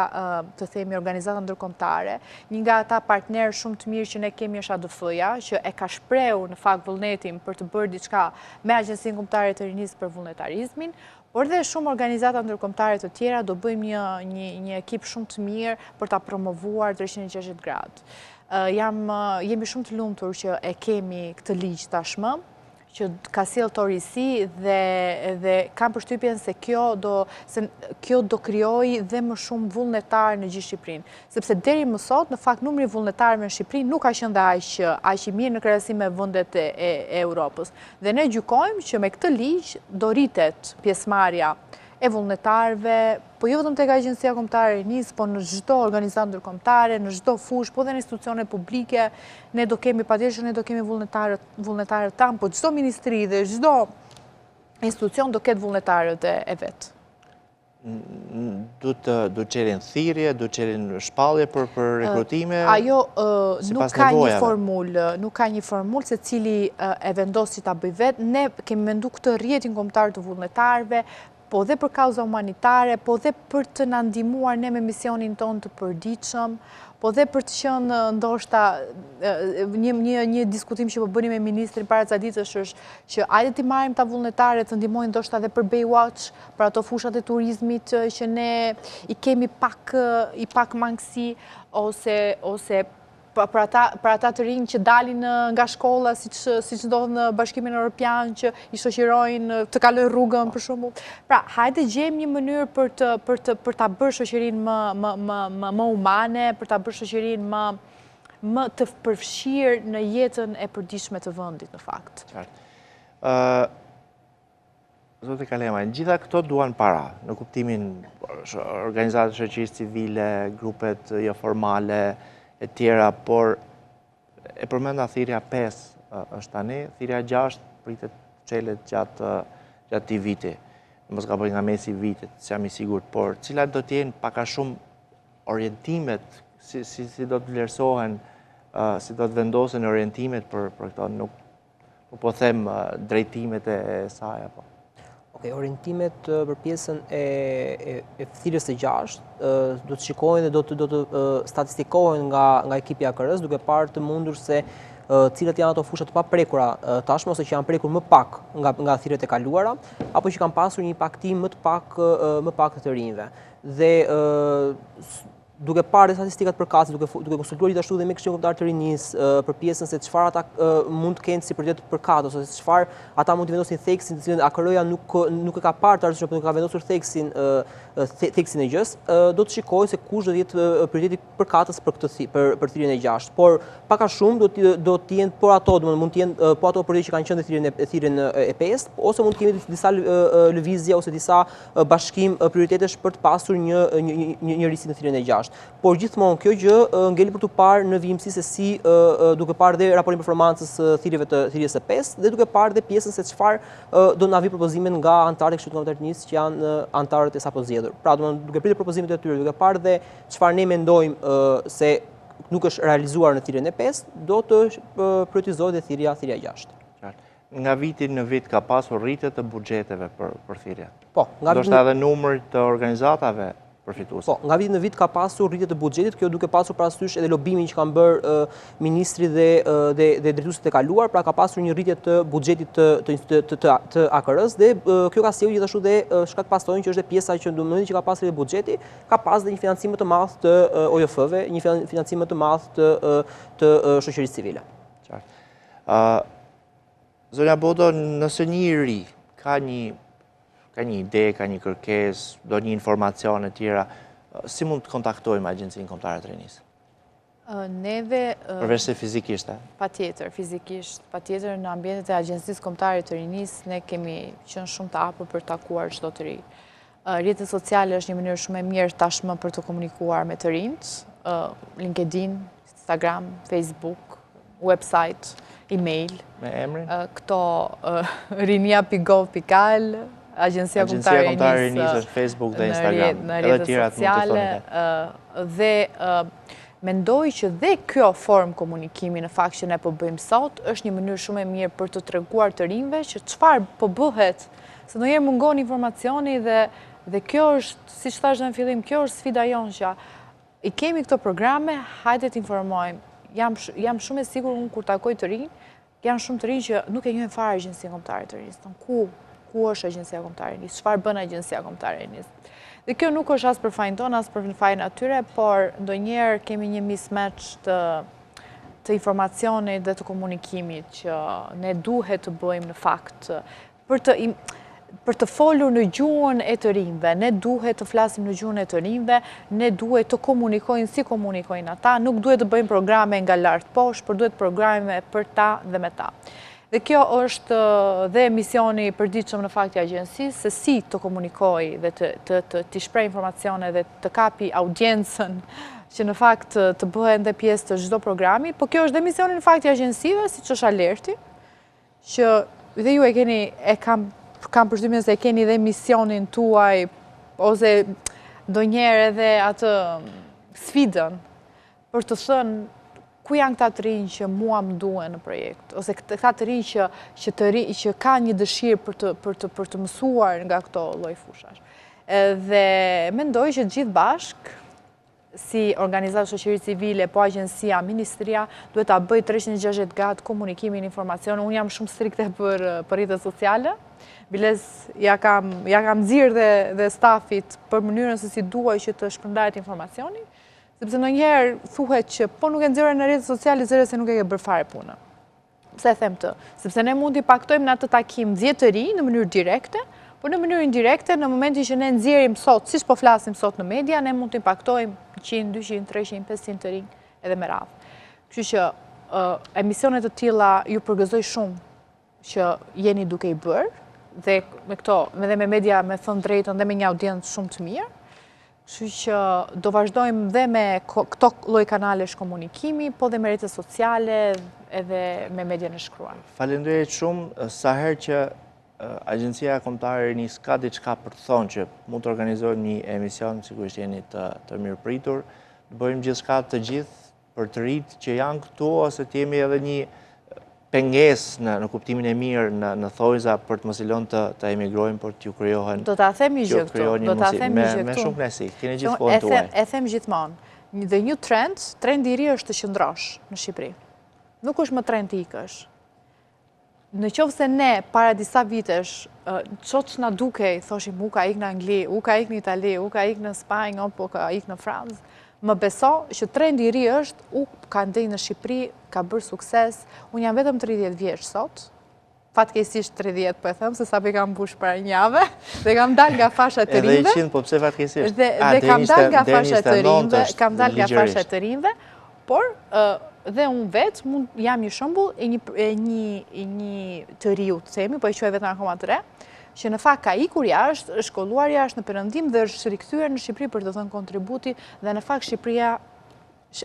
Speaker 2: të themi organizata ndërkombëtare. Një nga ata partnerë shumë të mirë që ne kemi është ADF-ja, që e ka shprehur në fakt vullnetin për të bërë diçka me Agjencinë Kombëtare të Rinisë për vullnetarizmin, por dhe shumë organizata ndërkombëtare të tjera do bëjmë një ekip shumë të mirë për ta promovuar 360 gradë. Jemi shumë të lumtur që e kemi këtë ligj tashmë, që ka sjellë to risi dhe kam përshtypjen se kjo do krijojë dhe më shumë vullnetar në gjithë Shqipërinë. Sepse deri më sot, në fakt, numri i vullnetarëve në Shqipëri nuk ka qenë dhe aq i mirë në krahasim me vendet e Europës. Dhe ne gjykojmë që me këtë ligj do rritet pjesëmarrja e vullnetarëve, po jo vetëm tek Agjencia Kombëtare e Rinisë, po në çdo organizatë ndërkombëtare, në çdo fushë, po dhe në institucione publike, ne do kemi vullnetarët tanë, po çdo ministri dhe çdo institucion do ketë vullnetarët e vet.
Speaker 1: Du të çelin thirrje, du të çelin shpallje për rekrutime?
Speaker 2: Ajo nuk ka një formulë se cili e vendos si ta bëj vet. Ne kemi menduar këtë rrjetin kombëtar të vullnetarëve, po dhe për kauza humanitare, po dhe për të na ndihmuar ne me misionin tonë të përditshëm, po dhe për të qenë ndoshta një diskutim që po bënim me ministrin para ca ditësh është që hajde të marrim ta vullnetarët të ndihmojnë ndoshta edhe për Baywatch, për ato fushat e turizmit që ne i kemi pak mangësi ose për ata të rinj që dalin nga shkolla, siç ndodh në Bashkimin Evropian, që i shoqërojnë të kalojnë rrugën për shembull. Pra, hajde gjejmë një mënyrë për ta bërë shoqërinë më humane, për ta bërë shoqërinë më të përfshirë në jetën e përditshme të vendit në fakt.
Speaker 1: Qartë. Zotë Kalema, gjitha këto duan para, në kuptimin organizatat shoqërisë civile, grupet jo formale, e tjera, por e përmenda thirrja 5 është tani, thirrja 6 pritet çelet gjatë këtij viti. Mos ka bëj nga mesi i vitit, jam i sigurt, por cilat do të jenë pak a shumë orientimet, si do të vlerësohen, si do të vendosen orientimet për këto, nuk po them drejtimet e saj apo.
Speaker 3: Orientimet për pjesën e thirrjes së gjashtë do të shikohen dhe do të statistikohen nga ekipi i AKR-s, duke parë të mundur se cilat janë ato fusha të paprekura tashmë ose që janë prekur më pak nga thirrjet e kaluara, apo që kanë pasur një impaktim më pak të rinjve. Dhe duke parë statistikat përkatëse, duke konsultuar gjithashtu dhe me Këshillin Kombëtar të Rinisë për pjesën se çfarë ata mund të kenë si prioritet përkatës ose çfarë ata mund të vendosin theksin, të cilën AKR-ja nuk e ka parë të arsyeshëm, por ka vendosur theksin e gjës, do të shikojë se kush do të jetë prioriteti përkatës për thirrjen e gjashtë. Por pak a shumë do të jenë por ato, domethënë mund të jenë po ato prioritetet që kanë qenë në thirrjen e pestë, ose mund të kemi disa lëvizje ose disa bashkim prioritetesh për të pasur një risi në thirrjen e gjashtë. Por gjithmonë kjo gjë ngeli për të parë në vijimësi se si duke parë dhe raportin performancës thirrjes së pestë dhe duke parë dhe pjesën se çfarë do na vi propozimet nga anëtarët e Këshillit Kombëtar të Rinisë që janë anëtarët e sapo zgjedhur. Pra, domethënë duke pritur propozimet e tyre, duke parë dhe çfarë ne mendojmë se nuk është realizuar në thirrjen e pestë, do të prioritizohet dhe thirrja e gjashtë.
Speaker 1: Nga viti në vit ka pasur rritje të buxheteve për thirrje.
Speaker 3: Po,
Speaker 1: ndoshta edhe numri të organizatave përfituese.
Speaker 3: Po, nga viti në vit ka pasur rritje të buxhetit, kjo duke pasur parasysh edhe lobimin që kanë bërë ministri dhe drejtuesit e kaluar, pra ka pasur një rritje të buxhetit të AKR-s dhe kjo ka sjellur gjithashtu dhe shkak pasojnë që është dhe pjesa që në momentin që ka pasur buxheti, ka pas dhe një financim më të madh të OJF-ve, një financim më të madh të shoqërisë civile.
Speaker 1: Qartë. Zonja Bodo, nëse një i ri ka një ide, ka një kërkesë, do një informacion e tjera, si mund të kontaktojmë Agjencinë Kombëtare të Rinisë?
Speaker 2: Neve...
Speaker 1: Përveç se fizikisht,
Speaker 2: Patjetër, fizikisht. Patjetër në ambientet e Agjencisë Kombëtare të Rinisë, ne kemi qenë shumë të hapur për takuar çdo të ri. Rrjetet sociale është një mënyrë shumë e mirë tashmë për të komunikuar me të rinjt, LinkedIn, Instagram, Facebook, website, email.
Speaker 1: Me emrin?
Speaker 2: Këto rinia.gov.al, Agjencia Kombëtare e
Speaker 1: Rinisë është Facebook dhe Instagram.
Speaker 2: Në rrjetet sociale. Dhe mendoj që dhe kjo formë komunikimi në fakt që ne po bëjmë sot është një mënyrë shumë e mirë për të treguar të rinjve që çfarë po bëhet, se ndonjëherë mungon informacioni dhe kjo është, siç thash në fillim, kjo është sfida jonë që i kemi këto programe, hajde të informojmë. Jam shumë e sigurt unë kur takoj të rinj, janë shumë të rinj që nuk e njohin fare Agjencinë Kombëtare të Rinisë. Ku është Agjencia Kombëtare e Rinisë? Çfarë bën Agjencia Kombëtare e Rinisë? Dhe kjo nuk është as për fajin tonë, as për fajin atyre, por ndonjëherë kemi një mismatch të informacionit dhe të komunikimit që ne duhet të bëjmë në fakt për të folur në gjuhën e të rinjve, ne duhet të flasim në gjuhën e të rinjve, ne duhet të komunikojnë si komunikojnë ata, nuk duhet të bëjmë programe nga lartë poshtë, por duhet programe për ta dhe me ta. Dhe kjo është dhe misioni i përditshëm në fakt i agjencisë, se si të komunikoj dhe të shpreh informacione dhe të kapi audiencën që në fakt të bëhen dhe pjesë të çdo programi, po kjo është dhe misioni në fakt i agjencive, siç është Alerti, që dhe ju kam përshtypjen se e keni dhe misionin tuaj, ose ndonjëherë edhe atë sfidën për të thënë ku janë këta të rinj që mua më duhen në projekt, ose këta të rinj që ka një dëshirë për të mësuar nga këto lloj fushash. Dhe mendoj që gjithë bashk, si organizatë shoqëri civile, po agjencia, ministria, duhet ta bëj 360 gradë komunikimin, informacion. Unë jam shumë strikte për rrjetet sociale, biles ja kam nxirr dhe stafit për mënyrën se si duaj që të shpërndahet informacioni, sepse ndonjëherë thuhet që po nuk e nxjerrë në rrjetet sociale zëre se nuk e ke bërë fare punën. Pse e them të? Sepse ne mund t'i impaktojmë në atë takim 10 të rinj në mënyrë direkte, por në mënyrë indirekte, në momentin që ne nxjerrim sot, siç po flasim sot në media, ne mund të impaktojmë 100, 200, 300, 500 të rinj edhe me radhë. Kështu që emisionet të tilla ju përgëzoj shumë që jeni duke i bërë, dhe me këto, edhe me media me thënë drejtën dhe me një audiencë shumë të mirë. Kështu që do vazhdojmë dhe me këto lloj kanalesh komunikimi, po dhe me rrjetet sociale edhe me median e shkruar.
Speaker 1: Faleminderit shumë. Sa herë që Agjencia Kombëtare e Rinisë ka diçka për të thonë që mund të organizojmë një emision, sigurisht jeni të mirëpritur, të bëjmë gjithçka të gjithë për të rinjt që janë këtu, ose të jemi edhe pengesë në kuptimin e mirë në thojza për të mos i lënë të emigrojnë, por t'ju krijohen.
Speaker 2: Do ta themi gjë këtu.
Speaker 1: Me shumë knesi, keni gjithmonë tuaj.
Speaker 2: E them gjithmonë. Dhe një trendi i ri është të qëndrosh në Shqipëri. Nuk është më trend të ikësh. Në qovë se ne, para disa vitesh, qot që na dukej, thoshim, u ka ik në Angli, u ka ik në Itali, u ka ik në Spanjë, apo ka ik në Francë, më beso që trendi i ri është, u ka ndej në Shqipëri, ka bërë sukses, unë jam vetëm 30 vjeç sot, fatkeqësisht 30 po e them, se sa për kam mbush para një jave, dhe kam dal nga fasha të rinjve.
Speaker 1: Edhe 100, po pse fatkeqësisht?
Speaker 2: Dhe kam dal nga fasha të rinjve, por dhe unë vetë jam një shembull e një të riu, të themi, po e quaj vetëm akoma të re, që në fakt ka ikur jashtë, është shkolluar jashtë në Perëndim dhe është rikthyer në Shqipëri për të dhënë kontributi dhe në fakt Shqipëria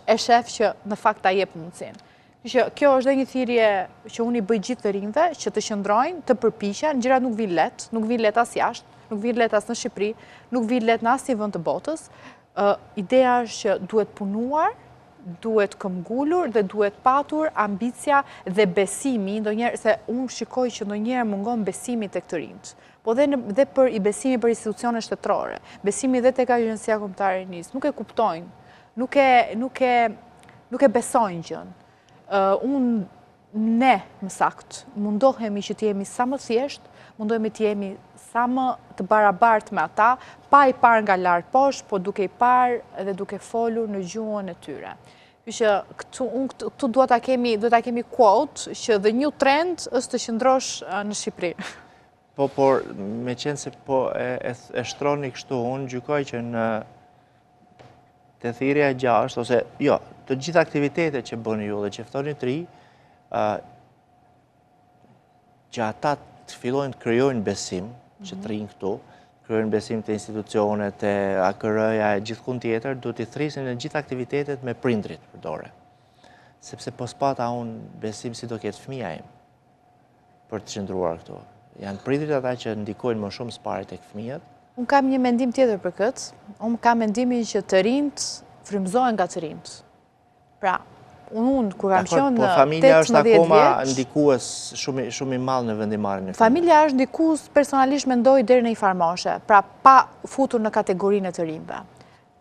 Speaker 2: e shef që në fakt ta jep mundësinë. Që kjo është dhe një thirrje që unë i bëj gjithë të rinjve që të qëndrojnë, të përpiqen, gjërat nuk vijnë lehtë as jashtë, nuk vijnë lehtë as në Shqipëri, nuk vijnë lehtë në asnjë vend të botës. Ideja është që duhet punuar, duhet këmbgulur dhe duhet patur ambicia dhe besimi, ndonjëherë se unë shikoj që ndonjëherë mungon besimi tek të rinjt. Po dhe për i besimi për institucione shtetërore, besimi dhe tek Agjencia Kombëtare e Rinisë, nuk e kuptojnë, nuk e besojnë gjën. Ne, më saktë, mundohemi që t'jemi sa më thjesht, mundohemi t'jemi sa më të barabartë me ata, pa i parë nga lart poshtë, po duke i parë dhe duke folur në gjuhën e tyre. Që këtu duhet ta kemi quote që the new trend është të qëndrosh në Shqipëri.
Speaker 1: Po, por me qenë se po e shtroni kështu, unë gjykoj që në të thirrja 6, ose jo, të gjitha aktivitetet që bëni ju dhe që ftoni të ri, që ata të fillojnë të krijojnë besim, që të rinë këtu, krijojnë besim të institucionet, të AKR-ja e gjithkund tjetër, duhet i thrisin në gjitha aktivitetet me prindrit përdore. Sepse po s'pata unë besim si do ketë fëmija im për të qëndruar këtu. Janë prindrit ata që ndikojnë më shumë s'pari tek fëmijët.
Speaker 2: Unë kam një mendim tjetër për këtë. Unë kam mendimin që të rinjt frymëzohen nga të rinjt. Pra, unë kur kam qenë në 18 vjeç...
Speaker 1: Familja është akoma ndikues shumë i madh në vendimarrjen e fëmijëve. Familja
Speaker 2: është ndikues, personalisht mendoj deri në një farë moshe, pra pa futur në kategorinë e të rinjve.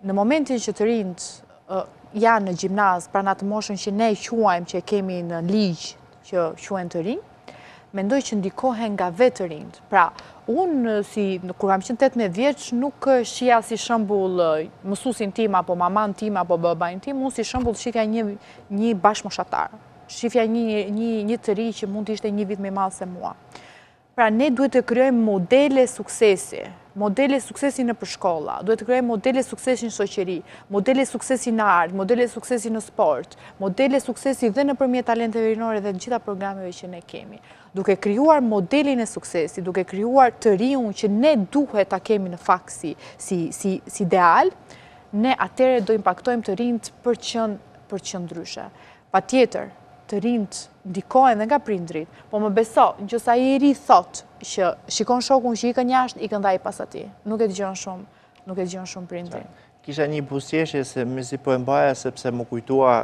Speaker 2: Në momentin që të rinjt janë në gjimnaz, pra në atë moshën që ne quajmë që kemi në ligj që quhen të rinj, mendoj që ndikohen nga vetë të rinjt. Pra, unë, kur kam qenë 18 vjeç, nuk shija si shembull mësuesin tim, apo maman tim, apo babain tim, unë si shembull shifja një bashkëmoshatar. Shifja një të ri që mund të ishte një vit më i madh se mua. Pra, ne duhet të krijojmë modele suksesi në përshkolla, duhet të krijojmë modele suksesi në shoqëri, modele suksesi në art, modele suksesi në sport, modele suksesi dhe nëpërmjet talenteve rinore dhe të gjitha programeve që ne kemi. Duke krijuar modelin e suksesit, duke krijuar të riun që ne duhet ta kemi në fakt si ideal, ne atëherë do impaktojmë të rinjt për që ndryshe. Patjetër, të rinjt ndikohen dhe nga prindrit, po më beso, nëse ai i ri thot që shikon shokun që ikën jashtë, ikën dhe ai pas atij. Nuk e dëgjon shumë prindrin.
Speaker 1: Kisha një buzëqeshje se më si po e mbaja sepse më kujtua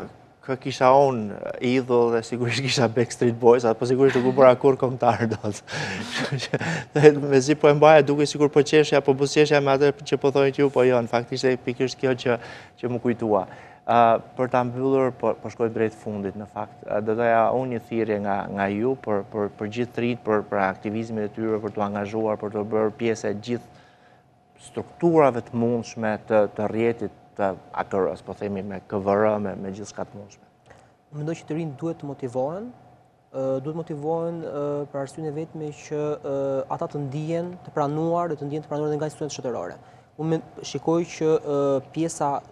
Speaker 1: kë kisha unë idhull dhe sigurisht kisha Backstreet Boys, apo sigurisht nuk u bëra kur kombëtar dot. Me si po e mbaja duke sikur po qeshja, apo buzëqeshja me atë që po thonit ju, po jo, në fakt ishte pikërisht kjo që më kujtua. Për ta mbyllur, po shkoj drejt fundit, në fakt, do doja unë një thirrje nga ju për gjithë të rinjt, për aktivizmin e tyre, për t'u angazhuar, për të bërë pjesë e gjithë strukturave të mundshme të rrjetit të AKR-s, po themi me KVR, me gjithë shka të mundshme.
Speaker 3: Mendoj që të rinjt duhet të motivohen për arsyeën e vetme që ata të ndihen të pranuar dhe nga institucionet shtetërore. Unë shikoj që pjesa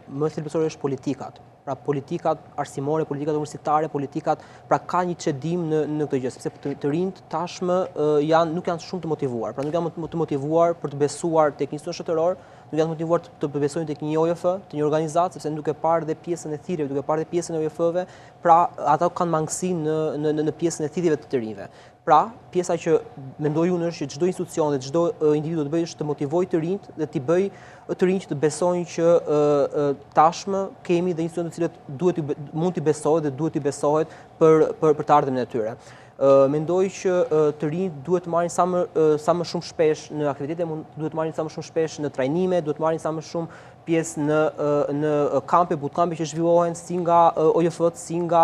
Speaker 3: më thelbësore është politikat. Pra politikat arsimore, politikat universitare, politikat, pra ka një çedim në këtë gjë, sepse të rinjt tashmë nuk janë shumë të motivuar. Pra nuk janë të motivuar për të besuar tek institucioni shtetëror, nuk janë të motivuar të besojnë tek një OJF, të një organizatë, sepse duke parë dhe pjesën e thirrjeve, duke parë dhe pjesën e OJF-ve, pra ata kanë mangësi në pjesën e thirrjeve të rinjve. Pra, pjesa që mendoj unë është që çdo institucion dhe çdo individu të bëjë është të motivojë të rinjt dhe t'i bëj të rinjt të besojnë që tashmë kemi dhe institucione të cilët mund t'i besohet dhe duhet t'i besohet për të ardhmen e tyre. Mendoj që të rinjt duhet të marrin sa më shumë shpesh në aktivitete, duhet të marrin sa më shumë shpesh në trajnime, duhet të marrin sa më shumë pjesë në kampe, bootcampe që zhvillohen si nga OJF-t, si nga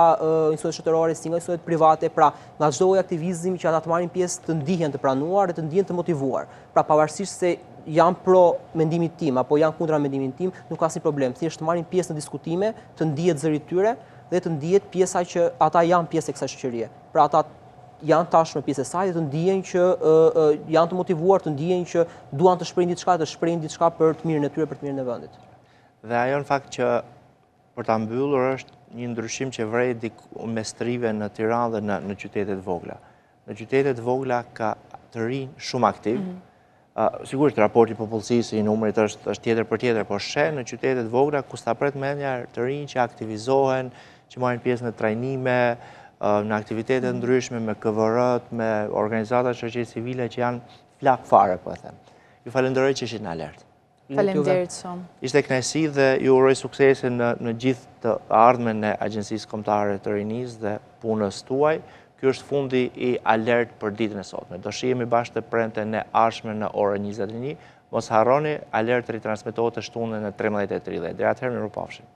Speaker 3: institucionet shtetërore, si nga institucionet private, pra nga çdo lloj aktivizmi që ata të marrin pjesë të ndihen të pranuar dhe të ndihen të motivuar. Pra pavarësisht se janë pro mendimit tim apo janë kundra mendimit tim, nuk ka asnjë problem. Thjesht të marrin pjesë në diskutime, të ndihet zëri i tyre dhe të ndihet pjesa që ata janë pjesë e kësaj shoqërie. Pra ata janë tashmë pjesë e saj dhe të ndihen që janë të motivuar, të ndihen që duan të shprehin diçka për të mirën e tyre, për të mirën e vendit.
Speaker 1: Dhe ajo në fakt që për ta mbyllur është një ndryshim që vrej mes trive në Tiranë dhe në qytetet vogla. Në qytetet vogla ka të rinj shumë aktiv. Sigurisht raporti popullsisë i numrit është tjetër për tjetër, por në qytetet vogla ku sta pret mendja të rinj që aktivizohen, që marrin pjesë në trajnime, në aktivitete ndryshme me KVR-t, me organizata shoqërisë civile që janë flak fare, po e them. Ju falenderoj që ishin në alert.
Speaker 2: Faleminderit shumë.
Speaker 1: Ishte kënaqësi dhe ju uroj suksese në gjithë të ardhmen e Agjencisë Kombëtare të Rinisë dhe punës tuaj. Ky është fundi i alert për ditën e sotme. Do shihemi bashkë të premten e ardhshme në orën 21. Mos harroni, alert ritransmetohet të shtunën në 13:30. Deri atëherë, mirupafshim.